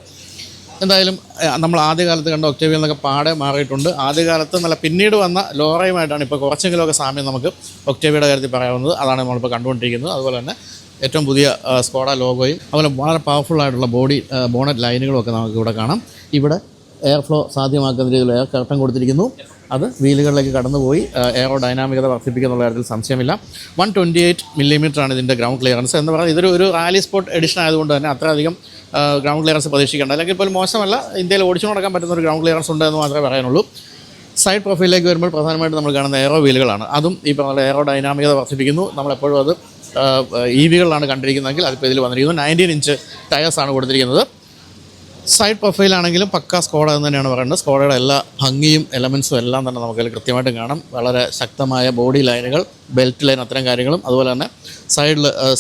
എന്തായാലും നമ്മൾ ആദ്യകാലത്ത് കണ്ട ഒക്ടേവിയ എന്നൊക്കെ പാടെ മാറിയിട്ടുണ്ട്. ആദ്യകാലത്ത് നല്ല പിന്നീട് വന്ന ലോറയുമായിട്ടാണ് ഇപ്പോൾ കുറച്ചെങ്കിലുമൊക്കെ സാമ്യം നമുക്ക് ഒക്ടേവിയയുടെ കാര്യത്തിൽ പറയാവുന്നത്. അതാണ് നമ്മളിപ്പോൾ കണ്ടുകൊണ്ടിരിക്കുന്നത്. അതുപോലെ തന്നെ ഏറ്റവും പുതിയ സ്കോഡ ലോഗോയും അതുപോലെ വളരെ പവർഫുൾ ആയിട്ടുള്ള ബോണറ്റ് ലൈനുകളും ഒക്കെ നമുക്ക് ഇവിടെ കാണാം. ഇവിടെ എയർ ഫ്ലോ സാധ്യമാക്കുന്ന രീതിയിൽ എയർ കർട്ടൻ കൊടുത്തിരിക്കുന്നു. അത് വീലുകളിലേക്ക് കടന്നുപോയി എയറോ ഡൈനാമികത വർദ്ധിപ്പിക്കുന്നുള്ള കാര്യത്തിൽ സംശയമില്ല. 128 മില്ലിമീറ്ററാണ് ഇതിൻ്റെ ഗ്രൗണ്ട് ക്ലിയറൻസ്. എന്ന് പറഞ്ഞാൽ ഇതൊരു റാലി സ്പോർട്ട് എഡിഷൻ ആയതുകൊണ്ട് തന്നെ അത്രയധികം ഗ്രൗണ്ട് ക്ലിയറൻസ് പ്രതീക്ഷിക്കേണ്ട. അല്ലെങ്കിൽ ഇപ്പോൾ മോശമല്ല, ഇന്ത്യയിൽ ഓടിച്ചു നടക്കാൻ പറ്റുന്ന ഒരു ഗ്രൗണ്ട് ക്ലിയറൻസ് ഉണ്ട് എന്ന് മാത്രമേ പറയാനുള്ളൂ. സൈഡ് പ്രൊഫൈലിലേക്ക് വരുമ്പോൾ പ്രധാനമായിട്ടും നമ്മൾ കാണുന്ന എയറോ വീലുകളാണ്. അതും ഈ പറഞ്ഞ എയറോ ഡൈനാമികത വർദ്ധിപ്പിക്കുന്നു. നമ്മളെപ്പോഴും അത് EVകളിലാണ് കണ്ടിരിക്കുന്നതെങ്കിൽ അതിപ്പോൾ ഇതിൽ വന്നിരിക്കുന്നു. 19 ഇഞ്ച് ടയേഴ്സാണ് കൊടുത്തിരിക്കുന്നത്. സൈഡ് പ്രൊഫൈലാണെങ്കിലും പക്ക സ്കോഡ എന്ന് തന്നെയാണ് പറയുന്നത്. സ്കോഡയുടെ എല്ലാ ഭംഗിയും എലമെൻസും എല്ലാം തന്നെ നമുക്കതിൽ കൃത്യമായിട്ട് കാണാം. വളരെ ശക്തമായ ബോഡി ലൈനുകൾ, ബെൽറ്റ് ലൈൻ, അത്തരം കാര്യങ്ങളും അതുപോലെ തന്നെ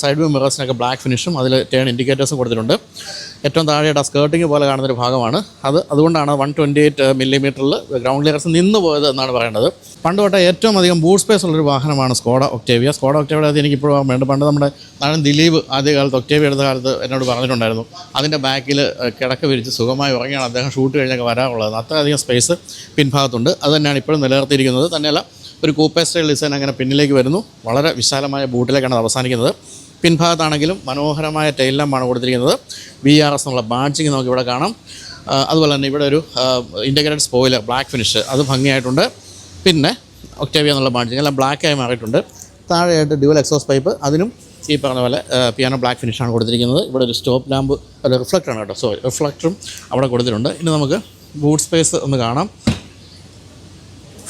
സൈഡ് വ്യൂ മിറേഴ്സിനൊക്കെ ബ്ലാക്ക് ഫിനിഷും അതിൽ ടേൺ ഇൻഡിക്കേറ്റേഴ്സും കൊടുത്തിട്ടുണ്ട്. ഏറ്റവും താഴെയായിട്ട് ആ സ്കേർട്ടിങ് പോലെ കാണുന്നൊരു ഭാഗമാണ് അത്. അതുകൊണ്ടാണ് 128 മില്ലിമീറ്ററിൽ ഗ്രൗണ്ട് ക്ലിയറൻസ് നിന്ന് പോയത് എന്നാണ് പറയേണ്ടത്. പണ്ട് തൊട്ടേ ഏറ്റവും അധികം ബൂട്ട് സ്പേസ് ഉള്ളൊരു വാഹനമാണ് സ്കോഡ ഒക്ടേവിയ. സ്കോഡ ഒക്ടേവിയ അത് എനിക്കിപ്പോഴും ഓർമ്മയുണ്ട്. പണ്ട് നമ്മുടെ നടൻ ദിലീപ് ആദ്യകാലത്ത് ഒക്ടേവിയ എടുത്ത കാലത്ത് എന്നോട് പറഞ്ഞിട്ടുണ്ടായിരുന്നു. അതിൻ്റെ ബാക്കിൽ കിടക്ക വിരിച്ച് സുഖമായി ഉറങ്ങിയാണ് അദ്ദേഹം ഷൂട്ട് കഴിഞ്ഞൊക്കെ വരാറുള്ളത്. അത്രയധികം സ്പേസ് പിൻഭാഗത്തുണ്ട്. അത് തന്നെയാണ് ഇപ്പോഴും നിലനിർത്തിയിരിക്കുന്നത്. തന്നെയല്ല ഒരു കൂപ്പേ സ്റ്റൈൽ ഡിസൈൻ അങ്ങനെ പിന്നിലേക്ക് വരുന്നു. വളരെ വിശാലമായ ബൂട്ടിലേക്കാണ് അത് അവസാനിക്കുന്നത്. പിൻഭാഗത്താണെങ്കിലും മനോഹരമായ ടെയിൽ ലാമ്പാണ് കൊടുത്തിരിക്കുന്നത്. VRS എന്നുള്ള ബാഡ്ജിങ് നമുക്കിവിടെ കാണാം. അതുപോലെ തന്നെ ഇവിടെ ഒരു ഇൻ്റഗ്രേറ്റഡ് സ്പോയിലർ ബ്ലാക്ക് ഫിനിഷ് അത് ഭംഗിയായിട്ടുണ്ട്. പിന്നെ ഒക്ടേവിയ എന്നുള്ള ബാഡ്ജിങ് എല്ലാം ബ്ലാക്കായി മാറിയിട്ടുണ്ട്. താഴെയായിട്ട് ഡ്യുവൽ എക്സോസ് പൈപ്പ്, അതിനും ഈ പറഞ്ഞ പോലെ പിയാനോ ബ്ലാക്ക് ഫിനിഷാണ് കൊടുത്തിരിക്കുന്നത്. ഇവിടെ ഒരു സ്റ്റോപ്പ് ലാമ്പ്, ഒരു റിഫ്ലക്ടറാണ് കേട്ടോ, റിഫ്ലക്ടറും അവിടെ കൊടുത്തിട്ടുണ്ട്. ഇനി നമുക്ക് ബൂട്ട് സ്പേസ് ഒന്ന് കാണാം.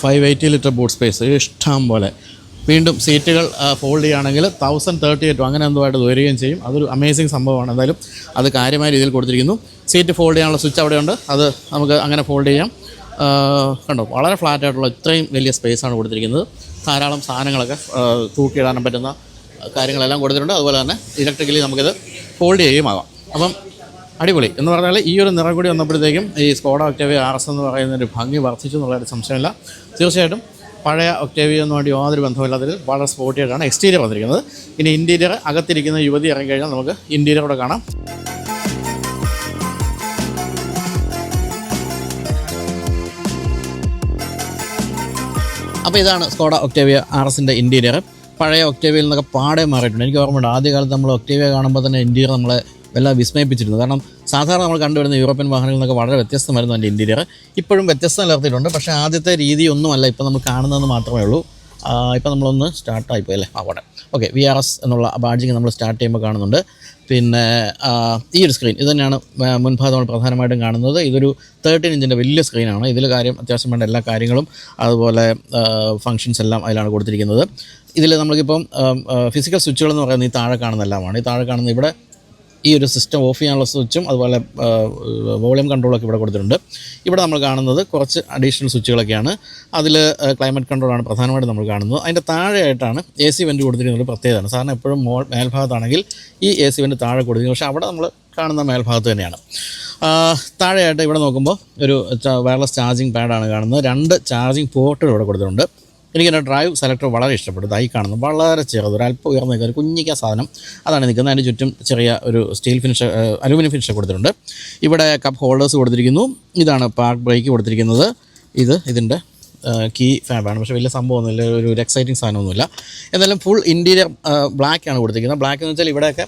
580 ലിറ്റർ ബൂട്ട് സ്പേസ് ഇഷ്ടം പോലെ. വീണ്ടും സീറ്റുകൾ ഫോൾഡ് ചെയ്യുകയാണെങ്കിൽ 1038 അങ്ങനെ എന്തുമായിട്ട് വരികയും ചെയ്യും. അതൊരു അമേസിങ് സംഭവമാണ്. എന്തായാലും അത് കാര്യമായ രീതിയിൽ കൊടുത്തിരിക്കുന്നു. സീറ്റ് ഫോൾഡ് ചെയ്യാനുള്ള സ്വിച്ച് അവിടെയുണ്ട്. അത് നമുക്ക് അങ്ങനെ ഫോൾഡ് ചെയ്യാം. കണ്ടോ, വളരെ ഫ്ലാറ്റായിട്ടുള്ള ഇത്രയും വലിയ സ്പേസാണ് കൊടുത്തിരിക്കുന്നത്. ധാരാളം സാധനങ്ങളൊക്കെ തൂക്കിയിടാനും പറ്റുന്ന കാര്യങ്ങളെല്ലാം കൊടുത്തിട്ടുണ്ട്. അതുപോലെ തന്നെ ഇലക്ട്രിക്കലി നമുക്കിത് ഫോൾഡ് ചെയ്യുകയുമാകാം. അപ്പം അടിപൊളി എന്ന് പറഞ്ഞാൽ ഈ ഒരു നിറം കൂടി വന്നപ്പോഴത്തേക്കും ഈ സ്കോഡ ഒക്ടേവിയ RS എന്ന് പറയുന്നൊരു ഭംഗി വർദ്ധിച്ചു എന്നുള്ളൊരു സംശയമില്ല. തീർച്ചയായിട്ടും പഴയ ഒക്ടേവിയനുമായിട്ട് യാതൊരു ബന്ധമില്ലാത്തതിൽ വളരെ സ്പോർട്ടിയായിട്ടാണ് എക്സ്റ്റീരിയർ വന്നിരിക്കുന്നത്. ഇനി ഇൻറ്റീരിയർ അകത്തിരിക്കുന്ന യുവതി ഇറങ്ങിക്കഴിഞ്ഞാൽ നമുക്ക് ഇൻറ്റീരിയർ കൂടെ കാണാം. അപ്പോൾ ഇതാണ് സ്കോഡ ഒക്ടേവിയ RSൻ്റെ ഇൻറ്റീരിയർ. പഴയ ഒക്ടേവിയയിൽ നിന്നൊക്കെ പാടെ മാറിയിട്ടുണ്ട്. എനിക്ക് ഓർമ്മയുണ്ട് ആദ്യകാലത്ത് നമ്മൾ ഒക്ടേവിയ കാണുമ്പോൾ തന്നെ ഇൻറ്റീരിയർ നമ്മളെ വല്ല വിസ്മയിപ്പിച്ചിരുന്നു. കാരണം സാധാരണ നമ്മൾ കണ്ടുവരുന്ന യൂറോപ്യൻ വാഹനങ്ങളിൽ നിന്നൊക്കെ വളരെ വ്യത്യസ്തമായിരുന്നു അതിൻ്റെ ഇൻറ്റീരിയർ. ഇപ്പോഴും വ്യത്യസ്തം നിലർത്തിയിട്ടുണ്ട്. പക്ഷേ ആദ്യത്തെ രീതിയൊന്നുമല്ല ഇപ്പോൾ നമ്മൾ കാണുന്നതെന്ന് മാത്രമേ ഉള്ളൂ. ഇപ്പോൾ നമ്മളൊന്ന് സ്റ്റാർട്ടായിപ്പോയി അല്ലേ, അവിടെ ഓക്കെ. VRS എന്നുള്ള ബാഡ്ജിങ് നമ്മൾ സ്റ്റാർട്ട് ചെയ്യുമ്പോൾ കാണുന്നുണ്ട്. പിന്നെ ഈ ഒരു സ്ക്രീൻ ഇത് തന്നെയാണ് മുൻഭാഗം നമ്മൾ പ്രധാനമായിട്ടും കാണുന്നത്. ഇതൊരു 13 ഇഞ്ചിൻ്റെ വലിയ സ്ക്രീനാണ്. ഇതിൽ അത്യാവശ്യം വേണ്ട എല്ലാ കാര്യങ്ങളും അതുപോലെ ഫങ്ഷൻസ് എല്ലാം അതിലാണ് കൊടുത്തിരിക്കുന്നത്. ഇതിൽ നമുക്കിപ്പം ഫിസിക്കൽ സ്വിച്ചുകൾ എന്ന് പറയുന്നത് ഈ താഴെ കാണുന്ന എല്ലാമാണ്. ഈ താഴെ കാണുന്ന ഇവിടെ ഈ ഒരു സിസ്റ്റം ഓഫ് ചെയ്യാനുള്ള സ്വിച്ചും അതുപോലെ വോളിയം കൺട്രോളൊക്കെ ഇവിടെ കൊടുത്തിട്ടുണ്ട്. ഇവിടെ നമ്മൾ കാണുന്നത് കുറച്ച് അഡീഷണൽ സ്വിച്ചുകളൊക്കെയാണ്. അതിൽ ക്ലൈമറ്റ് കൺട്രോളാണ് പ്രധാനമായിട്ടും നമ്മൾ കാണുന്നത്. അതിൻ്റെ താഴെയായിട്ടാണ് AC വെൻറ്റ് കൊടുത്തിരിക്കുന്നത്. ഒരു പ്രത്യേകതയാണ്. സാധാരണ എപ്പോഴും മേൽഭാഗത്താണെങ്കിൽ ഈ AC വെൻറ്റ് താഴെ കൊടുത്തിരിക്കുന്നത്. പക്ഷേ അവിടെ നമ്മൾ കാണുന്ന മേൽഭാഗത്ത് തന്നെയാണ്. താഴെയായിട്ട് ഇവിടെ നോക്കുമ്പോൾ ഒരു വയർലെസ് ചാർജിങ് പാഡാണ് കാണുന്നത്. 2 ചാർജിങ് പോർട്ടുകൾ ഇവിടെ കൊടുത്തിട്ടുണ്ട്. എനിക്കെൻ്റെ ഡ്രൈവ് സെലക്ടർ വളരെ ഇഷ്ടപ്പെട്ടു. ഇതായി കാണുന്നത് വളരെ ചെറുത്, ഒരു അല്പം ഉയർന്നു നിൽക്കുന്ന ഒരു കുഞ്ഞിക്ക സാധനം അതാണ് നിൽക്കുന്നത്. അതിന് ചുറ്റും ചെറിയ ഒരു സ്റ്റീൽ ഫിനിഷ്, അലൂമിനിയം ഫിനിഷ് കൊടുത്തിട്ടുണ്ട്. ഇവിടെ കപ്പ് ഹോൾഡേഴ്സ് കൊടുത്തിരിക്കുന്നു. ഇതാണ് പാർക്ക് ബ്രേക്ക് കൊടുത്തിരിക്കുന്നത്. ഇതിൻ്റെ കീ ഫാബാണ്, പക്ഷേ വലിയ സംഭവമൊന്നുമില്ല, ഒരു എക്സൈറ്റിംഗ് സാധനമൊന്നുമില്ല. എന്തായാലും ഫുൾ ഇൻറ്റീരിയർ ബ്ലാക്കാണ് കൊടുത്തിരിക്കുന്നത്. ബ്ലാക്ക് എന്ന് വെച്ചാൽ ഇവിടെയൊക്കെ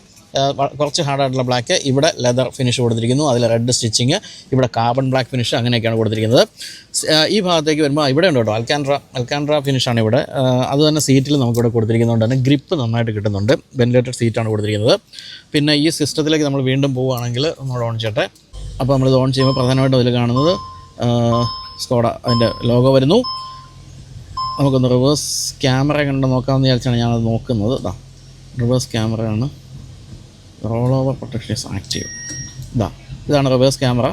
കുറച്ച് ഹാർഡായിട്ടുള്ള ബ്ലാക്ക്, ഇവിടെ ലെതർ ഫിനിഷ് കൊടുത്തിരിക്കുന്നു, അതിൽ റെഡ് സ്റ്റിച്ചിങ്, ഇവിടെ കാർബൺ ബ്ലാക്ക് ഫിനിഷ്, അങ്ങനെയൊക്കെയാണ് കൊടുത്തിരിക്കുന്നത്. ഈ ഭാഗത്തേക്ക് വരുമ്പോൾ ഇവിടെ ഉണ്ട് കേട്ടോ അൽക്കാൻഡ്ര ഫിനിഷാണ് ഇവിടെ. അത് തന്നെ സീറ്റിൽ നമുക്കിവിടെ കൊടുത്തിരിക്കുന്നതുകൊണ്ട് തന്നെ ഗ്രിപ്പ് നന്നായിട്ട് കിട്ടുന്നുണ്ട്. വെന്റിലേറ്റഡ് സീറ്റാണ് കൊടുത്തിരിക്കുന്നത്. പിന്നെ ഈ സിസ്റ്റത്തിലേക്ക് നമ്മൾ വീണ്ടും പോവുകയാണെങ്കിൽ നമ്മൾ ഓൺ ചെയ്യട്ടെ. അപ്പോൾ നമ്മളിത് ഓൺ ചെയ്യുമ്പോൾ പ്രധാനമായിട്ടും അതിൽ കാണുന്നത് സ്കോഡ അതിൻ്റെ ലോഗോ വരുന്നു. നമുക്കൊന്ന് റിവേഴ്സ് ക്യാമറ കണ്ട് നോക്കാമെന്ന് വിചാരിച്ചാണ് ഞാനത് നോക്കുന്നത്. റിവേഴ്സ് ക്യാമറയാണ്. Roll over protection is active. ഇതാണ് റിവേഴ്സ് ക്യാമറ.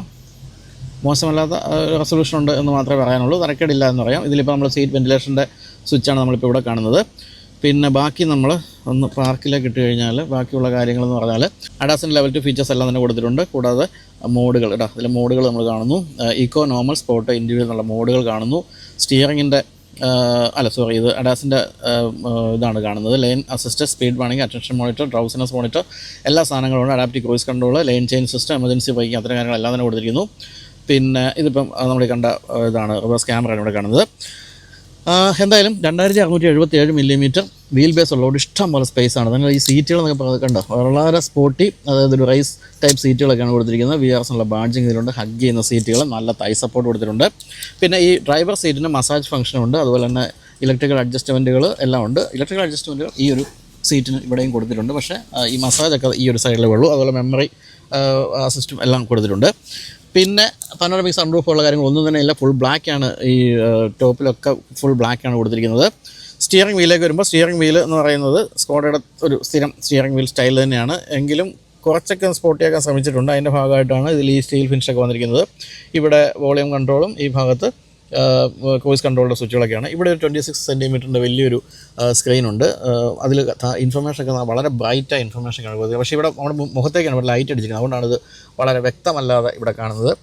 മോശമല്ലാത്ത റെസൊല്യൂഷൻ ഉണ്ട് എന്ന് മാത്രമേ പറയാനുള്ളൂ, തരക്കേടില്ല എന്ന് പറയാം. ഇതിലിപ്പോൾ നമ്മൾ സീറ്റ് വെൻറ്റിലേഷൻ്റെ സ്വിച്ചാണ് നമ്മളിപ്പോൾ ഇവിടെ കാണുന്നത്. പിന്നെ ബാക്കി നമ്മൾ ഒന്ന് പാർക്കിലേക്ക് ഇട്ട് കഴിഞ്ഞാൽ ബാക്കിയുള്ള കാര്യങ്ങളെന്ന് പറഞ്ഞാൽ അഡാസിൻ്റെ ലെവൽ 2 ഫീച്ചേഴ്സ് എല്ലാം തന്നെ കൊടുത്തിട്ടുണ്ട്. കൂടാതെ മോഡുകൾ ഇതിൽ മോഡുകൾ നമ്മൾ കാണുന്നു. ഇക്കോ, നോർമൽ, സ്പോർട്ട്, ഇൻഡിവിജ്വൽ എന്നുള്ള മോഡുകൾ കാണുന്നു. സ്റ്റിയറിങ്ങിൻ്റെ ഇത് അഡാസിൻ്റെ ഇതാണ് കാണുന്നത്. Line assist, speed warning, attention monitor, drowsiness monitor, എല്ലാ സാധനങ്ങളുണ്ട്. Adaptive cruise control, line change system, emergency braking, അത്തരം കാര്യങ്ങളെല്ലാം തന്നെ കൊടുത്തിരിക്കുന്നു. പിന്നെ ഇതിപ്പം നമ്മൾ കണ്ട ഇതാണ് റിവേഴ്സ് ക്യാമറയാണ് ഇവിടെ കാണുന്നത്. എന്തായാലും 2677 മില്ലിമീറ്റർ വീൽ ബേസ് ഉള്ളതുകൊണ്ട് ഇഷ്ടം പോലെ സ്പേസാണ്. നിങ്ങൾ ഈ സീറ്റുകളെന്നൊക്കെ കണ്ടോ, വളരെ സ്പോർട്ടി, അതായത് ഒരു റൈസ് ടൈപ്പ് സീറ്റുകളൊക്കെയാണ് കൊടുത്തിരിക്കുന്നത്. VRS എന്നുള്ള ബാഡ്ജിങ് ഇതിലുണ്ട്. ഹഗ് ചെയ്യുന്ന സീറ്റുകൾ, നല്ല തൈ സപ്പോർട്ട് കൊടുത്തിട്ടുണ്ട്. പിന്നെ ഈ ഡ്രൈവർ സീറ്റിന് മസാജ് ഫംഗ്ഷനുണ്ട്. അതുപോലെ തന്നെ ഇലക്ട്രിക്കൽ അഡ്ജസ്റ്റ്മെൻറ്റുകൾ എല്ലാം ഉണ്ട്. ഇലക്ട്രിക്കൽ അഡ്ജസ്റ്റ്മെൻറ്റുകൾ ഈ ഒരു സീറ്റിന് ഇവിടെയും കൊടുത്തിട്ടുണ്ട്. പക്ഷേ ഈ മസാജൊക്കെ ഈ ഒരു സൈഡിലേ ഉള്ളൂ. അതുപോലെ മെമ്മറി സിസ്റ്റം എല്ലാം കൊടുത്തിട്ടുണ്ട്. പിന്നെ പനോരമിക് സൺറൂഫ് ഉള്ള കാര്യങ്ങൾ ഒന്നും തന്നെ ഇല്ല. ഫുൾ ബ്ലാക്കാണ്. ഈ ടോപ്പിലൊക്കെ ഫുൾ ബ്ലാക്കാണ് കൊടുത്തിരിക്കുന്നത്. സ്റ്റിയറിംഗ് വീലിലേക്ക് വരുമ്പോൾ സ്റ്റിയറിംഗ് വീൽ എന്ന് പറയുന്നത് സ്കോഡയുടെ ഒരു സ്ഥിരം സ്റ്റിയറിംഗ് വീൽ സ്റ്റൈൽ തന്നെയാണ്. എങ്കിലും കുറച്ചൊക്കെ സ്പോർട്ടിയാക്കാൻ ശ്രമിച്ചിട്ടുണ്ട്. അതിൻ്റെ ഭാഗമായിട്ടാണ് ഇതിൽ ഈ സ്റ്റീൽ ഫിനിഷൊക്കെ വന്നിരിക്കുന്നത്. ഇവിടെ വോളിയം കൺട്രോളും ഈ ഭാഗത്ത് ക്രൂയിസ് കൺട്രോളിൻ്റെ സ്വിച്ചുകളൊക്കെയാണ്. ഇവിടെ ഒരു 26 സെൻറ്റിമീറ്ററിൻ്റെ വലിയൊരു സ്ക്രീനുണ്ട്. അതിൽ ഇൻഫർമേഷനൊക്കെ വളരെ ബ്രൈറ്റായ ഇൻഫർമേഷനൊക്കെയാണ് കൊടുത്തത്. പക്ഷേ ഇവിടെ നമ്മുടെ മുഖത്തേക്കാണ് ഇവിടെ ലൈറ്റ് അടിച്ചിരിക്കുന്നത്. അതുകൊണ്ടാണ് ഇത് വളരെ വ്യക്തമല്ലാതെ ഇവിടെ കാണുന്നത്.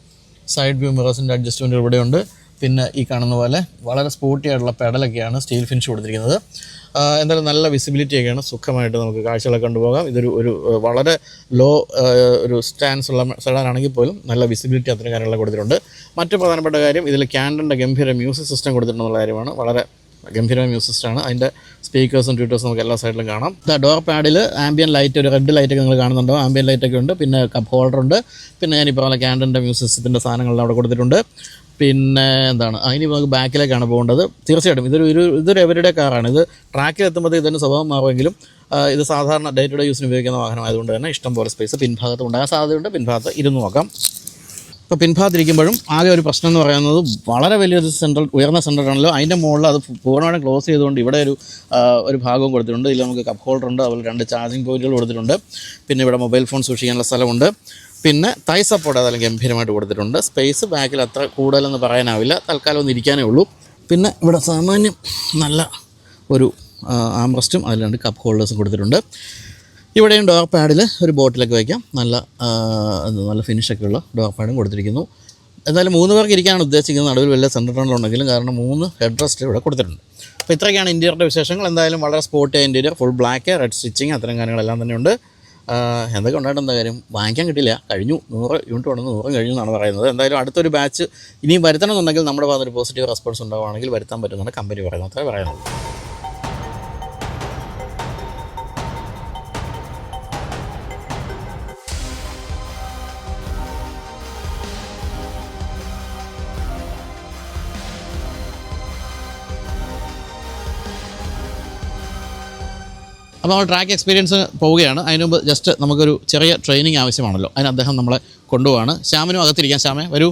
സൈഡ് വ്യൂ മിറേഴ്സിൻ്റെ അഡ്ജസ്റ്റ്മെൻറ്റ് ഇവിടെയുണ്ട്. പിന്നെ ഈ കാണുന്ന പോലെ വളരെ സ്പോർട്ടി ആയിട്ടുള്ള പെഡലൊക്കെയാണ് സ്റ്റീൽ ഫിനിഷ് കൊടുത്തിരിക്കുന്നത്. എന്തായാലും നല്ല വിസിബിലിറ്റിയൊക്കെയാണ്. സുഖമായിട്ട് നമുക്ക് കാഴ്ചകളൊക്കെ കണ്ടുപോകാം. ഇതൊരു വളരെ ലോ ഒരു സ്റ്റാൻസ് ഉള്ള സെഡാനാണെങ്കിൽ പോലും നല്ല വിസിബിലിറ്റി അത്തരം കാര്യങ്ങളൊക്കെ കൊടുത്തിട്ടുണ്ട്. മറ്റു പ്രധാനപ്പെട്ട കാര്യം ഇതിൽ ക്യാൻഡൻ്റെ ഗംഭീര മ്യൂസിക് സിസ്റ്റം കൊടുത്തിട്ടുള്ള കാര്യമാണ്. വളരെ ഗംഭീരമായ മ്യൂസിക് സിസ്റ്റമാണ്. അതിൻ്റെ സ്പീക്കേഴ്സും ട്യൂട്ടേഴ്സും നമുക്ക് എല്ലാ സൈഡിലും കാണാം. ഡോർ പാഡിൽ ആംബിയൻ ലൈറ്റ്, ഒരു റെഡ് ലൈറ്റൊക്കെ നിങ്ങൾ കാണുന്നുണ്ടോ, ആംബിയൻ ലൈറ്റൊക്കെ ഉണ്ട്. പിന്നെ കപ്പ് ഹോൾഡർ ഉണ്ട്. പിന്നെ ഞാനിപ്പോൾ പറഞ്ഞ ക്യാൻഡൻ്റെ മ്യൂസിക് സിസ്റ്റത്തിൻ്റെ സാധനങ്ങളെല്ലാം അവിടെ കൊടുത്തിട്ടുണ്ട്. പിന്നെ എന്താണ് അതിന് നമുക്ക് ബാക്കിലേക്കാണ് പോകേണ്ടത്. തീർച്ചയായിട്ടും ഇതൊരു എവരിഡേ കാറാണ്. ഇത് ട്രാക്കിൽ എത്തുമ്പോൾ ഇതിൻ്റെ സ്വഭാവം മാറുമെങ്കിലും ഇത് സാധാരണ ഡേ ടു ഡേ യൂസിന് ഉപയോഗിക്കുന്ന വാഹനമായതുകൊണ്ട് തന്നെ ഇഷ്ടം പോലെ സ്പേസ് പിൻഭാഗത്ത് ഉണ്ടാകാൻ സാധ്യതയുണ്ട്. പിൻഭാഗത്ത് ഇരുന്ന് നോക്കാം. ഇപ്പോൾ പിൻഭാഗത്തിരിക്കുമ്പോഴും ആകെ ഒരു പ്രശ്നം എന്ന് പറയുന്നത് വളരെ വലിയൊരു ഉയർന്ന സെൻറ്ററാണല്ലോ. അതിൻ്റെ മുകളിൽ അത് പൂർണ്ണമായിട്ടും ക്ലോസ് ചെയ്തുകൊണ്ട് ഇവിടെ ഒരു ഭാഗവും കൊടുത്തിട്ടുണ്ട്. ഇതിൽ നമുക്ക് കപ്പ് ഹോൾഡർ ഉണ്ട്. അതുപോലെ 2 ചാർജിങ് പോയിന്റുകൾ കൊടുത്തിട്ടുണ്ട്. പിന്നെ ഇവിടെ മൊബൈൽ ഫോൺ സൂക്ഷിക്കാനുള്ള സ്ഥലമുണ്ട്. പിന്നെ തൈ സപ്പോർട്ട് അതെല്ലാം ഗംഭീരമായിട്ട് കൊടുത്തിട്ടുണ്ട്. സ്പേസ് ബാക്കിൽ അത്ര കൂടുതലെന്ന് പറയാനാവില്ല. തൽക്കാലം ഒന്ന് ഇരിക്കാനേ ഉള്ളൂ. പിന്നെ ഇവിടെ സാമാന്യം നല്ല ഒരു ആംറസ്റ്റും അതിൽ 2 കപ്പ് ഹോൾഡേഴ്സും കൊടുത്തിട്ടുണ്ട്. ഇവിടെയും ഡോർ പാഡിൽ ഒരു ബോട്ടിലൊക്കെ വയ്ക്കാം. നല്ല ഫിനിഷൊക്കെയുള്ള ഡോർ പാഡും കൊടുത്തിരിക്കുന്നു. എന്തായാലും 3 പേർക്ക് ഇരിക്കാനാണ് ഉദ്ദേശിക്കുന്നത്. നടുവിൽ വലിയ സെൻറ്റർ ടൗണിലുണ്ടെങ്കിലും കാരണം 3 ഹെഡ് റെസ്റ്റ് ഇവിടെ കൊടുത്തിട്ടുണ്ട്. അപ്പോൾ ഇത്രയൊക്കെയാണ് ഇൻറ്റീരിയറിൻ്റെ വിശേഷങ്ങൾ. എന്തായാലും വളരെ സ്പോർട്ടിയായ interior, full black, red stitching, അത്തരം കാര്യങ്ങളെല്ലാം തന്നെയുണ്ട്. എന്തൊക്കെ ഉണ്ടായിട്ട് എന്താ കാര്യം, വാങ്ങിക്കാൻ കിട്ടില്ല. കഴിഞ്ഞു 100 യൂണിറ്റ് ഉണ്ടെന്ന് 100 കഴിഞ്ഞു എന്നാണ് പറയുന്നത്. എന്തായാലും അടുത്തൊരു ബാച്ച് ഇനിയും വരുത്തണമെന്നുണ്ടെങ്കിൽ നമ്മുടെ ഭാഗത്ത് ഒരു പോസിറ്റീവ് റെസ്പോൺസ് ഉണ്ടാവുകയാണെങ്കിൽ വരുത്താൻ പറ്റുമെന്നാണ് കമ്പനി പറയുന്നത്. അത്രേ പറയാനുള്ളൂ. അപ്പോൾ നമ്മൾ ട്രാക്ക് എക്സ്പീരിയൻസ് പോവുകയാണ്. അതിന് മുമ്പ് ജസ്റ്റ് നമുക്കൊരു ചെറിയ ട്രെയിനിങ് ആവശ്യമാണല്ലോ. അതിന് അദ്ദേഹം നമ്മളെ കൊണ്ടുപോവാണ്. ശ്യാമിനും അകത്തിരിക്കാം. ശ്യാമേ വരൂ.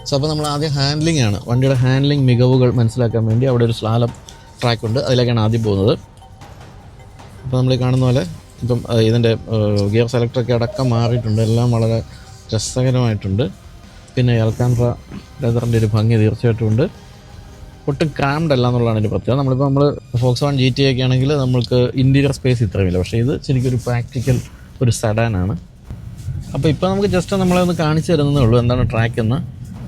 സോ അപ്പോൾ നമ്മൾ ആദ്യം ഹാൻഡ്ലിംഗ് ആണ്. വണ്ടിയുടെ ഹാൻഡ്ലിംഗ് മികവുകൾ മനസ്സിലാക്കാൻ വേണ്ടി അവിടെ ഒരു സ്ലാലം ട്രാക്കുണ്ട്. അതിലേക്കാണ് ആദ്യം പോകുന്നത്. അപ്പോൾ നമ്മൾ ഈ കാണുന്ന പോലെ ഇപ്പം ഇതിൻ്റെ ഗിയർ സെലക്ടറൊക്കെ അടക്കം മാറിയിട്ടുണ്ട്. എല്ലാം വളരെ രസകരമായിട്ടുണ്ട്. പിന്നെ അൽക്കാൻഡ്ര ലെതറിൻ്റെ ഒരു ഭംഗി തീർച്ചയായിട്ടും ഉണ്ട്. ഒട്ടും ക്രാംഡ് അല്ല എന്നുള്ളതാണ് ഒരു പ്രത്യേകത. നമ്മൾ Volkswagen GT ഒക്കെ ആണെങ്കിൽ നമുക്ക് ഇൻറ്റീരിയർ സ്പേസ് ഇത്രയുമില്ല. പക്ഷേ ഇത് ശരിക്കും ഒരു പ്രാക്ടിക്കൽ ഒരു സെഡാനാണ്. അപ്പോൾ ഇപ്പോൾ നമുക്ക് ജസ്റ്റ് നമ്മളെ ഒന്ന് കാണിച്ചു തരുന്നതേ ഉള്ളൂ എന്താണ് ട്രാക്ക് എന്ന്.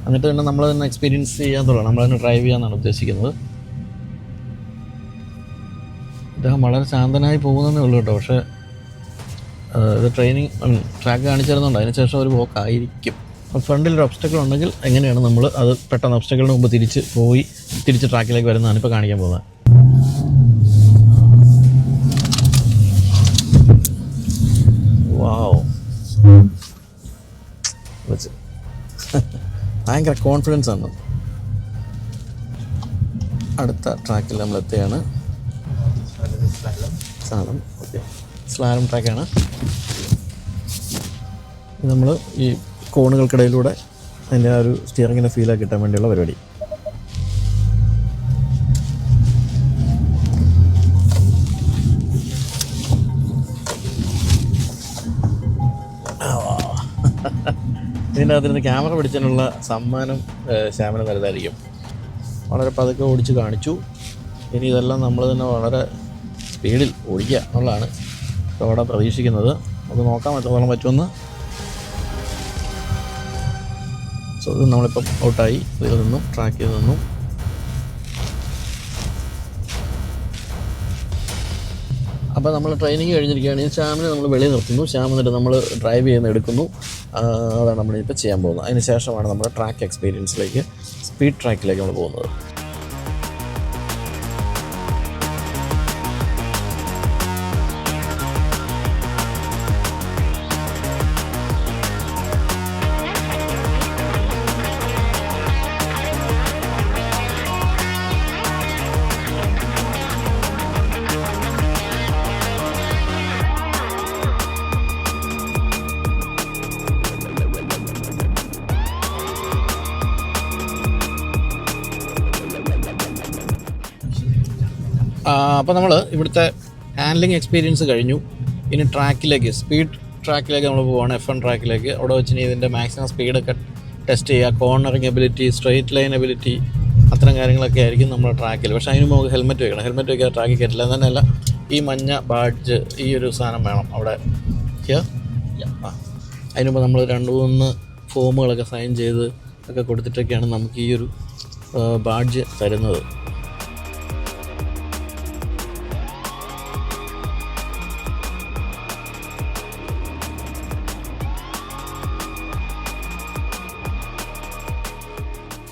എന്നിട്ട് തന്നെ നമ്മൾ തന്നെ എക്സ്പീരിയൻസ് ചെയ്യാന്നുള്ളതാണ്, നമ്മളതിനെ ഡ്രൈവ് ചെയ്യാമെന്നാണ് ഉദ്ദേശിക്കുന്നത്. അദ്ദേഹം വളരെ ശാന്തനായി പോകുന്നതേ ഉള്ളൂ കേട്ടോ. പക്ഷേ ഇത് ട്രെയിനിങ് ട്രാക്ക് കാണിച്ചു തരുന്നുണ്ട്. അതിനുശേഷം ഒരു വോക്കായിരിക്കും. ഫ്രണ്ടിലൊരു ഒബ്സ്റ്റക്കിൾ ഉണ്ടെങ്കിൽ എങ്ങനെയാണ് നമ്മൾ അത് പെട്ടെന്ന് ഒബ്സ്റ്റക്കിളിന് മുമ്പ് തിരിച്ച് ട്രാക്കിലേക്ക് വരുന്നതാണ് ഇപ്പോൾ കാണിക്കാൻ പോകുന്നത്. വാവ്, ഭയങ്കര കോൺഫിഡൻസ് ആണ്. അടുത്ത ട്രാക്കിൽ നമ്മൾ എത്തുകയാണ്. സാധനം ഓക്കെ, സ്ലാലം ട്രാക്കാണ്. നമ്മൾ ഈ കോണുകൾക്കിടയിലൂടെ അതിൻ്റെ ആ ഒരു സ്റ്റിയറിങ്ങിൻ്റെ ഫീലൊക്കെ കിട്ടാൻ വേണ്ടിയുള്ള പരിപാടി. ഇതിനകത്തിരുന്ന് ക്യാമറ പിടിച്ചതിനുള്ള സമ്മാനം ശ്യാമിന് വലുതായിരിക്കും. വളരെ പതുക്കെ ഓടിച്ച് കാണിച്ചു. ഇനി ഇതെല്ലാം നമ്മൾ തന്നെ വളരെ സ്പീഡിൽ ഓടിക്കുക എന്നുള്ളതാണ് ഇപ്പോൾ അവിടെ പ്രതീക്ഷിക്കുന്നത്. അത് നോക്കാൻ എത്രത്തോളം പറ്റുമെന്ന്. സോ ഇത് നമ്മളിപ്പം ഔട്ടായി, ഇതിൽ നിന്നും ട്രാക്കിൽ നിന്നും. അപ്പോൾ നമ്മൾ ട്രെയിനിങ് കഴിഞ്ഞിരിക്കുകയാണ്. ഈ ശ്യാമിനെ നമ്മൾ വെളിയിൽ നിർത്തുന്നു. ശ്യാം എന്നിട്ട് നമ്മൾ ഡ്രൈവ് ചെയ്യുന്ന എടുക്കുന്നു. അതാണ് നമ്മളിപ്പോൾ ചെയ്യാൻ പോകുന്നത്. അതിന് ശേഷമാണ് നമ്മുടെ ട്രാക്ക് എക്സ്പീരിയൻസിലേക്ക്, സ്പീഡ് ട്രാക്കിലേക്ക് നമ്മൾ പോകുന്നത്. അപ്പോൾ നമ്മൾ ഇവിടുത്തെ ഹാൻഡ്ലിങ് എക്സ്പീരിയൻസ് കഴിഞ്ഞു. ഇനി ട്രാക്കിലേക്ക്, സ്പീഡ് ട്രാക്കിലേക്ക് നമ്മൾ പോവുകയാണ്, F1 ട്രാക്കിലേക്ക്. അവിടെ വെച്ച് ഇനി ഇതിൻ്റെ മാക്സിമം സ്പീഡൊക്കെ ടെസ്റ്റ് ചെയ്യുക. Cornering ability, straight line ability, അത്തരം കാര്യങ്ങളൊക്കെ ആയിരിക്കും നമ്മുടെ ട്രാക്കിൽ. പക്ഷേ അതിന് മുമ്പ് ഹെൽമെറ്റ് വെക്കണം. ഹെൽമെറ്റ് വയ്ക്കാതെ ട്രാക്കിൽ കയറ്റില്ല. തന്നെയല്ല ഈ മഞ്ഞ ബാഡ്ജ്, ഈ ഒരു സാധനം വേണം അവിടെ. അതിന് മുമ്പ് നമ്മൾ 2-3 ഫോമുകളൊക്കെ സൈൻ ചെയ്ത് ഒക്കെ കൊടുത്തിട്ടൊക്കെയാണ് നമുക്ക് ഈ ഒരു ബാഡ്ജ് തരുന്നത്.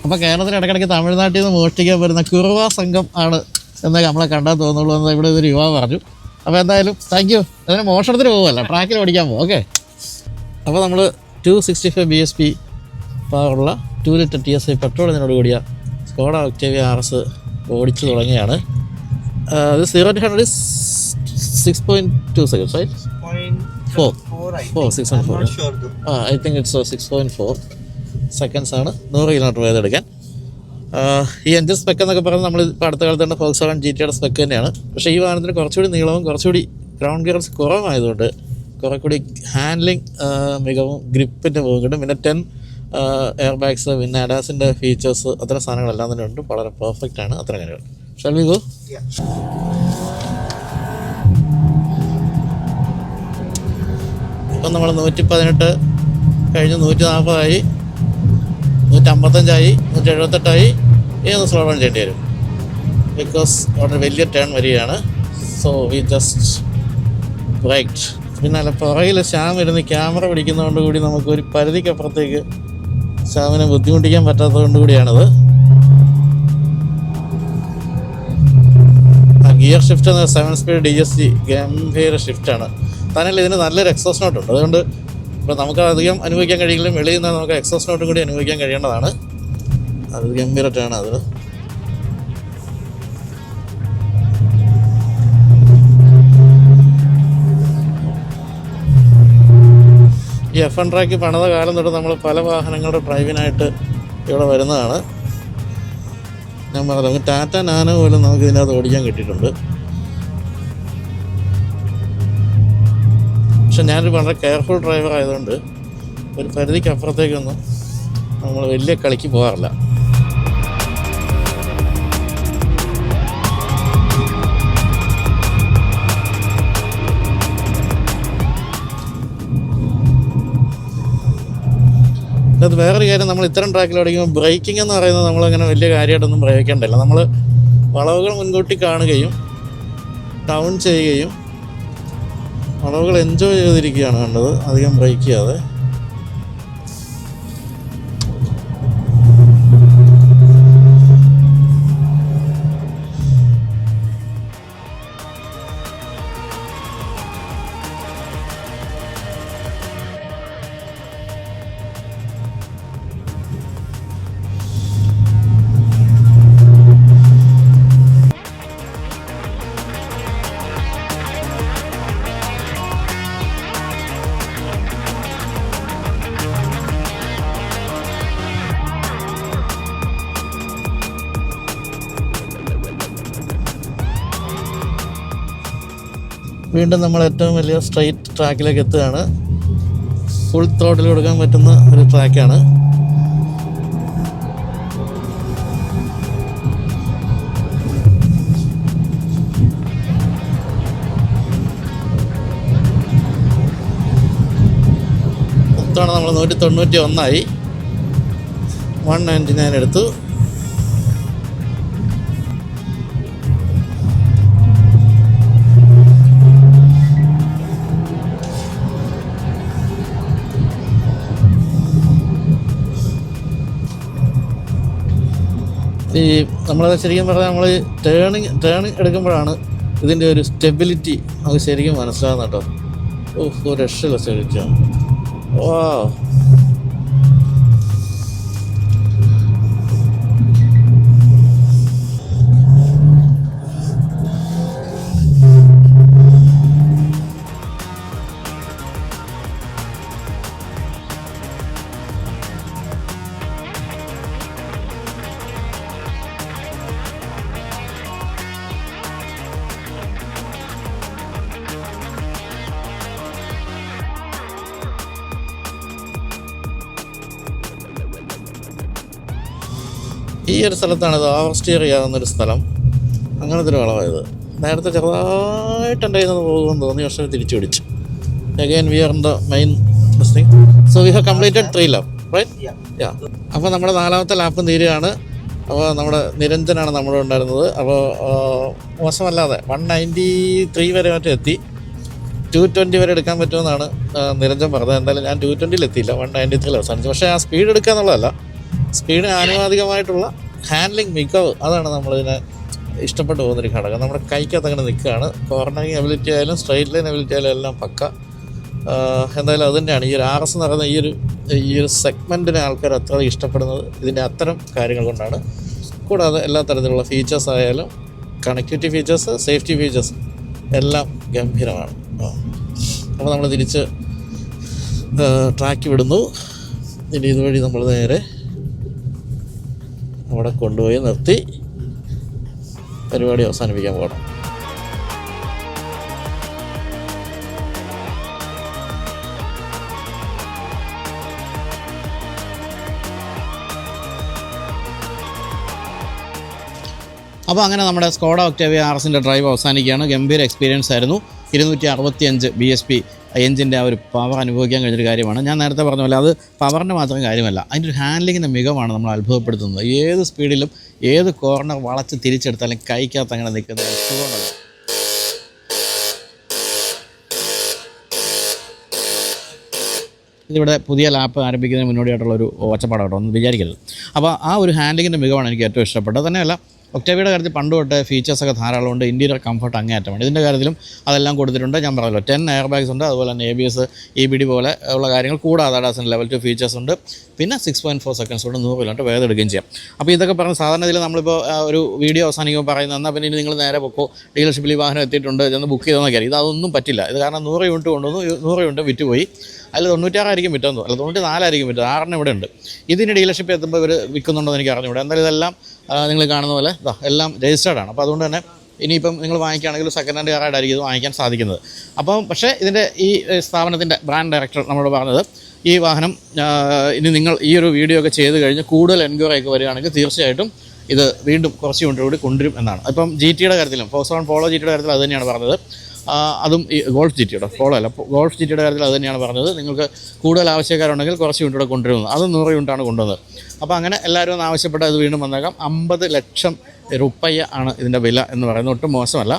അപ്പോൾ കേരളത്തിൽ ഇടയ്ക്കിടയ്ക്ക് തമിഴ്നാട്ടിൽ നിന്ന് മോഷ്ടിക്കാൻ വരുന്ന കുറുവ സംഘം ആണ് എന്നൊക്കെ നമ്മളെ കണ്ടാൽ തോന്നുള്ളൂ എന്ന് ഇവിടെ ഒരു യുവാവ് പറഞ്ഞു. അപ്പോൾ എന്തായാലും താങ്ക് യു. അതിന് മോഷണത്തിന് പോകുമല്ല, ട്രാക്കിൽ ഓടിക്കാൻ പോകും. ഓക്കെ. അപ്പോൾ നമ്മൾ 265 bhp പവറുള്ള 2 ലിറ്റർ TSI പെട്രോൾ ഇതിനോട് കൂടിയ സ്കോഡ ഒക്ടേവിയ RS ഓടിച്ചു തുടങ്ങിയാണ്. ഇത് 0 to 100 is 6.2 seconds, right? 6.4. I think it's 6.4 seconds ആണ് 100 കിലോമീറ്റർ വേഗം എടുക്കാൻ. ഈ എൻജിൻ സ്പെക്ക് എന്നൊക്കെ പറയുന്നത് നമ്മൾ ഇപ്പോൾ അടുത്ത കാലത്ത് തന്നെ Volkswagen GTയുടെ സ്പെക്ക് തന്നെയാണ്. പക്ഷേ ഈ വാഹനത്തിന് കുറച്ചുകൂടി നീളവും കുറച്ചുകൂടി ഗ്രൗണ്ട് ക്ലിയറൻസ് കുറവായതുകൊണ്ട് കുറേ കൂടി ഹാൻഡ്ലിങ് മികവും ഗ്രിപ്പിൻ്റെ പോകും കിട്ടും. പിന്നെ 10 എയർ ബാഗ്സ്, പിന്നെ അഡാസിൻ്റെ ഫീച്ചേഴ്സ്, അത്തരം സാധനങ്ങളെല്ലാം തന്നെ ഉണ്ട്. വളരെ പെർഫെക്റ്റ് ആണ് അത്തരം കാര്യങ്ങൾ. Shall we go? ഇപ്പം നമ്മൾ 118 കഴിഞ്ഞ് 140 155 178 ഒന്ന് സ്ലോ ഡൗൺ ചെയ്യേണ്ടി വരും. ബിക്കോസ് വളരെ വലിയ ടേൺ വരികയാണ്. So we just braked. പിന്നെ അല്ല പുറകിൽ ശ്യാം ഇരുന്ന് ക്യാമറ പിടിക്കുന്നതുകൊണ്ട് കൂടി നമുക്ക് ഒരു പരിധിക്കപ്പുറത്തേക്ക് ശ്യാമിനെ ബുദ്ധിമുട്ടിക്കാൻ പറ്റാത്തതുകൊണ്ട് കൂടിയാണത്. ആ ഗിയർ ഷിഫ്റ്റ് എന്ന 7 സ്പീഡ് DSG ഗംഭീര ഷിഫ്റ്റാണ്. തന്നെയല്ല ഇതിന് നല്ലൊരു എക്സോസ്റ്റ് നോട്ടുണ്ട്. അതുകൊണ്ട് ഇപ്പോൾ നമുക്ക് അധികം അനുഭവിക്കാൻ കഴിയില്ലെങ്കിലും വെളിയിൽ നിന്ന് നമുക്ക് എക്സോസ്റ്റ് നോട്ടും കൂടി അനുഭവിക്കാൻ കഴിയേണ്ടതാണ്. അത് ഗംഭീരമായിട്ടാണ് അത്. ഈ F1 ട്രാക്ക് പണിത കാലം തൊട്ട് നമ്മൾ പല വാഹനങ്ങളുടെ ഡ്രൈവിനായിട്ട് ഇവിടെ വരുന്നതാണ്. ഞാൻ പറഞ്ഞത് നമുക്ക് ടാറ്റ നാനോ പോലും നമുക്ക് ഇതിനകത്ത് ഓടിക്കാൻ കിട്ടിയിട്ടുണ്ട്. പക്ഷെ ഞാനൊരു വളരെ കെയർഫുൾ ഡ്രൈവർ ആയതുകൊണ്ട് ഒരു പരിധിക്ക് അപ്പുറത്തേക്കൊന്നും നമ്മൾ വലിയ കളിക്ക് പോകാറില്ല. അത് വേറൊരു കാര്യം, നമ്മൾ ഇത്തരം ട്രാക്കിൽ ഓടിക്കുമ്പോൾ ബ്രേക്കിംഗ് എന്ന് പറയുന്നത് നമ്മളങ്ങനെ വലിയ കാര്യമായിട്ടൊന്നും പ്രയോഗിക്കേണ്ടല്ല. നമ്മൾ വളവുകൾ മുൻകൂട്ടി കാണുകയും ഡൗൺ ചെയ്യുകയും വളവുകൾ എൻജോയ് ചെയ്തിരിക്കുകയാണ് വേണ്ടത്, അധികം ബ്രേക്ക് ചെയ്യാതെ. വീണ്ടും നമ്മൾ ഏറ്റവും വലിയ സ്ട്രൈറ്റ് ട്രാക്കിലേക്ക് എത്തുകയാണ്. ഫുൾ ത്രോട്ടിൽ കൊടുക്കാൻ പറ്റുന്ന ഒരു ട്രാക്കാണ്. മൊത്തമാണ് നമ്മൾ 191 199 എടുത്തു. നമ്മളത് ശരിക്കും പറഞ്ഞാൽ നമ്മൾ ടേണിങ് എടുക്കുമ്പോഴാണ് ഇതിൻ്റെ ഒരു സ്റ്റെബിലിറ്റി നമുക്ക് ശരിക്കും മനസ്സിലാകുന്ന കേട്ടോ. ഒരു രക്ഷയില്ല സ്റ്റെബിലിറ്റിയാണ്. വാ ഈ ഒരു സ്ഥലത്താണ് ഇത് ഓവർ സ്റ്റിയർ ചെയ്യാവുന്നൊരു സ്ഥലം. അങ്ങനത്തെ ഒരു വളവായത്. നേരത്തെ ചെറുതായിട്ട് എൻ്റെ കയ്യിൽ നിന്ന് പോകുമെന്ന് തോന്നി, പക്ഷേ തിരിച്ചു പിടിച്ചു. Again we are in the main listing. So we have completed 3 lap, right? Yeah. അപ്പോൾ നമ്മുടെ 4ാമത്തെ ലാപ്പും തീരുകയാണ്. അപ്പോൾ നമ്മുടെ നിരഞ്ജനാണ് നമ്മുടെ ഉണ്ടായിരുന്നത്. അപ്പോൾ മോശമല്ലാതെ 193 വരെ മറ്റും എത്തി. 220 വരെ എടുക്കാൻ പറ്റുമെന്നാണ് നിരഞ്ജൻ പറഞ്ഞത്. എന്തായാലും ഞാൻ 220 എത്തിയില്ല, 193 അവസാനിച്ചു. പക്ഷേ ആ സ്പീഡ് എടുക്കുക എന്നുള്ളതല്ല, സ്പീഡിന് ആനുപാതികമായിട്ടുള്ള ഹാൻഡ്ലിംഗ് മികവ്, അതാണ് നമ്മളിതിനെ ഇഷ്ടപ്പെട്ടു പോകുന്നൊരു ഘടകം. നമ്മുടെ കൈക്കകത്ത് അങ്ങനെ നിൽക്കുകയാണ്. കോർണറിങ് എബിലിറ്റി ആയാലും സ്ട്രൈറ്റ് ലൈൻ എബിലിറ്റി ആയാലും എല്ലാം പക്ക. എന്തായാലും അത് തന്നെയാണ് ഈ ഒരു RS എന്ന് പറയുന്ന ഈ ഒരു സെഗ്മെൻറ്റിനെ ആൾക്കാർ അത്ര ഇഷ്ടപ്പെടുന്നത് ഇതിൻ്റെ അത്തരം കാര്യങ്ങൾ കൊണ്ടാണ്. കൂടാതെ എല്ലാ തരത്തിലുള്ള ഫീച്ചേഴ്സ് ആയാലും കണക്ടിവിറ്റി ഫീച്ചേഴ്സ്, സേഫ്റ്റി ഫീച്ചേഴ്സ് എല്ലാം ഗംഭീരമാണ്. അപ്പോൾ നമ്മൾ തിരിച്ച് ട്രാക്ക് വിടുന്നു. ഇനി ഇതുവഴി നമ്മൾ നേരെ അവിടെ കൊണ്ടുപോയി നിർത്തി പരിപാടി അവസാനിപ്പിക്കാൻ പോകണം. അപ്പോൾ അങ്ങനെ നമ്മുടെ സ്കോഡ ഒക്ടേവിയ RSൻ്റെ ഡ്രൈവ് അവസാനിക്കുകയാണ്. ഗംഭീര എക്സ്പീരിയൻസ് ആയിരുന്നു. 265 BSP എഞ്ചിൻ്റെ ആ ഒരു പവർ അനുഭവിക്കാൻ കഴിഞ്ഞൊരു കാര്യമാണ്. ഞാൻ നേരത്തെ പറഞ്ഞ പോലെ അത് പവറിൻ്റെ മാത്രം കാര്യമല്ല, അതിൻ്റെ ഒരു ഹാൻഡ്ലിങ്ങിൻ്റെ മികവാണ് നമ്മൾ അത്ഭുതപ്പെടുത്തുന്നത്. ഏത് സ്പീഡിലും ഏത് കോർണർ വളച്ച് തിരിച്ചെടുത്താലും കൈക്കകത്ത് അങ്ങനെ നിൽക്കുന്നത് സുഖമുണ്ടല്ലോ. ഇതിവിടെ പുതിയ ലാപ്പ് ആരംഭിക്കുന്നതിന് മുന്നോടിയായിട്ടുള്ള ഒരു ഒച്ചപ്പാടാട്ടോ, ഒന്നും വിചാരിക്കരുത്. അപ്പോൾ ആ ഒരു ഹാൻഡ്ലിങ്ങിൻ്റെ മികവാണ് എനിക്ക് ഏറ്റവും ഇഷ്ടപ്പെട്ടത്. തന്നെയല്ല ഒക്ടേവിയുടെ കാര്യത്തിൽ പണ്ട് തൊട്ട് ഫീച്ചേഴ്സൊക്കെ ധാരാളമുണ്ട്. ഇൻറ്റീരിയർ കംഫർട്ട് അങ്ങേയറ്റമാണ്. ഇതിൻ്റെ കാര്യത്തിലും അതെല്ലാം കൊടുത്തിട്ടുണ്ട്. ഞാൻ പറഞ്ഞല്ലോ 10 എയർ ബാഗ്സ് ഉണ്ട്. അതുപോലെ തന്നെ ABS, EBD പോലെ ഉള്ള കാര്യങ്ങൾ. കൂടാതെ ADASൻ്റെ ലെവൽ 2 ഫീച്ചേഴ്സ് ഉണ്ട്. പിന്നെ 6.4 സെക്കൻഡ്സ് കൊണ്ട് 100 കിലോമീറ്റർ വേഗം എടുക്കുകയും ചെയ്യാം. അപ്പോൾ ഇതൊക്കെ പറഞ്ഞ് സാധാരണ ഇതിൽ നമ്മളിപ്പോൾ ഒരു വീഡിയോ അവസാനിക്കുമ്പോൾ പറയുന്നത് എന്നാൽ പിന്നെ ഇനി നിങ്ങൾ നേരെ പൊക്കോ, ഡീലർഷിപ്പിൽ ഈ വാഹനം എത്തിയിട്ടുണ്ട് ചെന്ന് ബുക്ക് ചെയ്തെന്നൊക്കെ അറിയാം. ഇതൊന്നും പറ്റില്ല. ഇത് കാരണം 100 യൂണിറ്റ് കൊണ്ടുവന്നു, 100 യൂണിറ്റ് വിറ്റുപോയി. അതിൽ 96 ആയിരിക്കും വിറ്റെന്നു, അല്ല 94 ആയിരിക്കും വിറ്റത്. 6 ഇവിടെ ഉണ്ട്. ഇതിന് ഡീലർഷിപ്പിൽ എത്തുമ്പോൾ ഇവർ വിൽക്കുന്നുണ്ടോ എന്ന് എനിക്ക് അറിഞ്ഞുകൂടെ. എന്തായാലും ഇതെല്ലാം നിങ്ങൾ കാണുന്ന പോലെ എല്ലാം രജിസ്റ്റേർഡാണ്. അപ്പോൾ അതുകൊണ്ട് തന്നെ ഇനിയിപ്പം നിങ്ങൾ വാങ്ങിക്കുകയാണെങ്കിൽ സെക്കൻഡ് ഹാൻഡ് കാറായിട്ടായിരിക്കും ഇത് വാങ്ങിക്കാൻ സാധിക്കുന്നത്. അപ്പം പക്ഷേ ഇതിൻ്റെ ഈ സ്ഥാപനത്തിൻ്റെ ബ്രാൻഡ് ഡയറക്ടർ നമ്മളോട് പറഞ്ഞത് ഈ വാഹനം ഇനി നിങ്ങൾ ഈ ഒരു വീഡിയോ ഒക്കെ ചെയ്ത് കഴിഞ്ഞ് കൂടുതൽ എൻക്വയറി ഒക്കെ വരികയാണെങ്കിൽ തീർച്ചയായിട്ടും ഇത് വീണ്ടും കുറച്ച് യൂണിറ്റ് കൊണ്ടുവരും എന്നാണ്. ഇപ്പം GTയുടെ കാര്യത്തിലും ഫോക്സ് പോളോ GTയുടെ കാര്യത്തിലും അത് തന്നെയാണ് പറഞ്ഞത്. അതും ഈ ഗോൾഫ് GTയുടെ പോളോ അല്ല, ഗോൾഫ് GTയുടെ കാര്യത്തിൽ അത് തന്നെയാണ് പറഞ്ഞത്. നിങ്ങൾക്ക് കൂടുതൽ ആവശ്യക്കാരുണ്ടെങ്കിൽ കുറച്ച് യൂണിറ്റ് കൊണ്ടുവരുന്നത്. അത് 100 യൂണിറ്റാണ് കൊണ്ടുവന്നത്. അപ്പോൾ അങ്ങനെ എല്ലാവരും ഒന്ന് ആവശ്യപ്പെട്ട് അത് വീണ്ടും വന്നേക്കാം. 50 ലക്ഷം രൂപ ആണ് ഇതിൻ്റെ വില എന്ന് പറയുന്നത്. ഒട്ടും മോശമല്ല.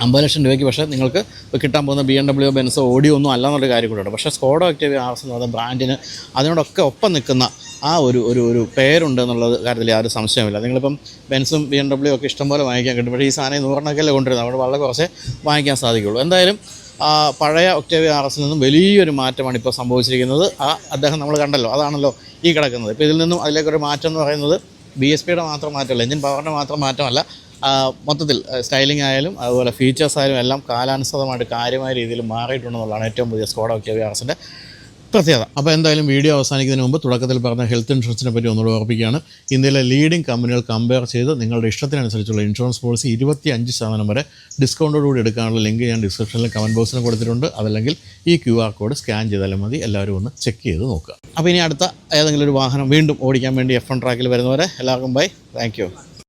50 ലക്ഷം രൂപയ്ക്ക് പക്ഷേ നിങ്ങൾക്ക് കിട്ടാൻ പോകുന്ന BMW, ബെൻസോ, ഓഡിയോ ഒന്നും അല്ല എന്നൊരു കാര്യം കൂടെയുണ്ട്. പക്ഷേ സ്കോഡ ഒക്ടേവിയ RS എന്ന് പറയുന്ന ബ്രാൻഡിന് അതിനോടൊക്കെ ഒപ്പം നിൽക്കുന്ന ആ ഒരു പേരുണ്ട് എന്നുള്ളത് കാര്യത്തിൽ യാതൊരു സംശയമില്ല. നിങ്ങളിപ്പം ബെൻസും BMW ഒക്കെ ഇഷ്ടംപോലെ വാങ്ങിക്കാൻ കിട്ടും. പക്ഷേ ഈ സാധനം 100 കൊണ്ടുവരുന്നത് അവിടെ വളരെ കുറച്ചേ വാങ്ങിക്കാൻ സാധിക്കുകയുള്ളൂ. എന്തായാലും പഴയ ഒക്ടേവിയ RSൽ നിന്നും വലിയൊരു മാറ്റമാണ് ഇപ്പോൾ സംഭവിച്ചിരിക്കുന്നത്. അദ്ദേഹം നമ്മൾ കണ്ടല്ലോ, അതാണല്ലോ ഈ കിടക്കുന്നത്. ഇപ്പോൾ ഇതിൽ നിന്നും അതിലേക്കൊരു മാറ്റം എന്ന് പറയുന്നത് BSPയുടെ മാത്രം മാറ്റമല്ല, എഞ്ചിൻ പവറിൻ്റെ മാത്രം മാറ്റമല്ല, മൊത്തത്തിൽ സ്റ്റൈലിംഗ് ആയാലും അതുപോലെ ഫീച്ചേഴ്സ് ആയാലും എല്ലാം കാലാനുസൃതമായിട്ട് കാര്യമായ രീതിയിൽ മാറിയിട്ടുണ്ടെന്നുള്ളതാണ് ഏറ്റവും പുതിയ സ്കോഡ ഒക്ടേവിയ RSൻ്റെ പ്രത്യേകത. അപ്പോൾ എന്തായാലും വീഡിയോ അവസാനിക്കുന്നതിന് മുമ്പ് തുടക്കത്തിൽ പറഞ്ഞ ഹെൽത്ത് ഇൻഷുറൻസിനെ പറ്റി ഒന്നുകൂടെ ഓർപ്പിക്കുകയാണ്. ഇന്ത്യയിലെ ലീഡിംഗ് കമ്പനികൾ കമ്പയർ ചെയ്ത് നിങ്ങളുടെ ഇഷ്ടത്തിനനുസരിച്ചുള്ള ഇൻഷുറൻസ് പോളിസി 25% വരെ ഡിസ്കൗണ്ടോടുകൂടി എടുക്കാനുള്ള ലിങ്ക് ഞാൻ ഡിസ്ക്രിപ്ഷനിൽ കമൻറ്റ് ബോക്സിൽ കൊടുത്തിട്ടുണ്ട്. അതല്ലെങ്കിൽ ഈ QR കോഡ് സ്കാൻ ചെയ്താലും മതി. എല്ലാവരും ഒന്ന് ചെക്ക് ചെയ്ത് നോക്കുക. അപ്പോൾ ഇനി അടുത്ത ഏതെങ്കിലും ഒരു വാഹനം വീണ്ടും ഓടിക്കാൻ വേണ്ടി F1 ട്രാക്കിൽ വരുന്നവരെ എല്ലാവർക്കും ബൈ. Thank you.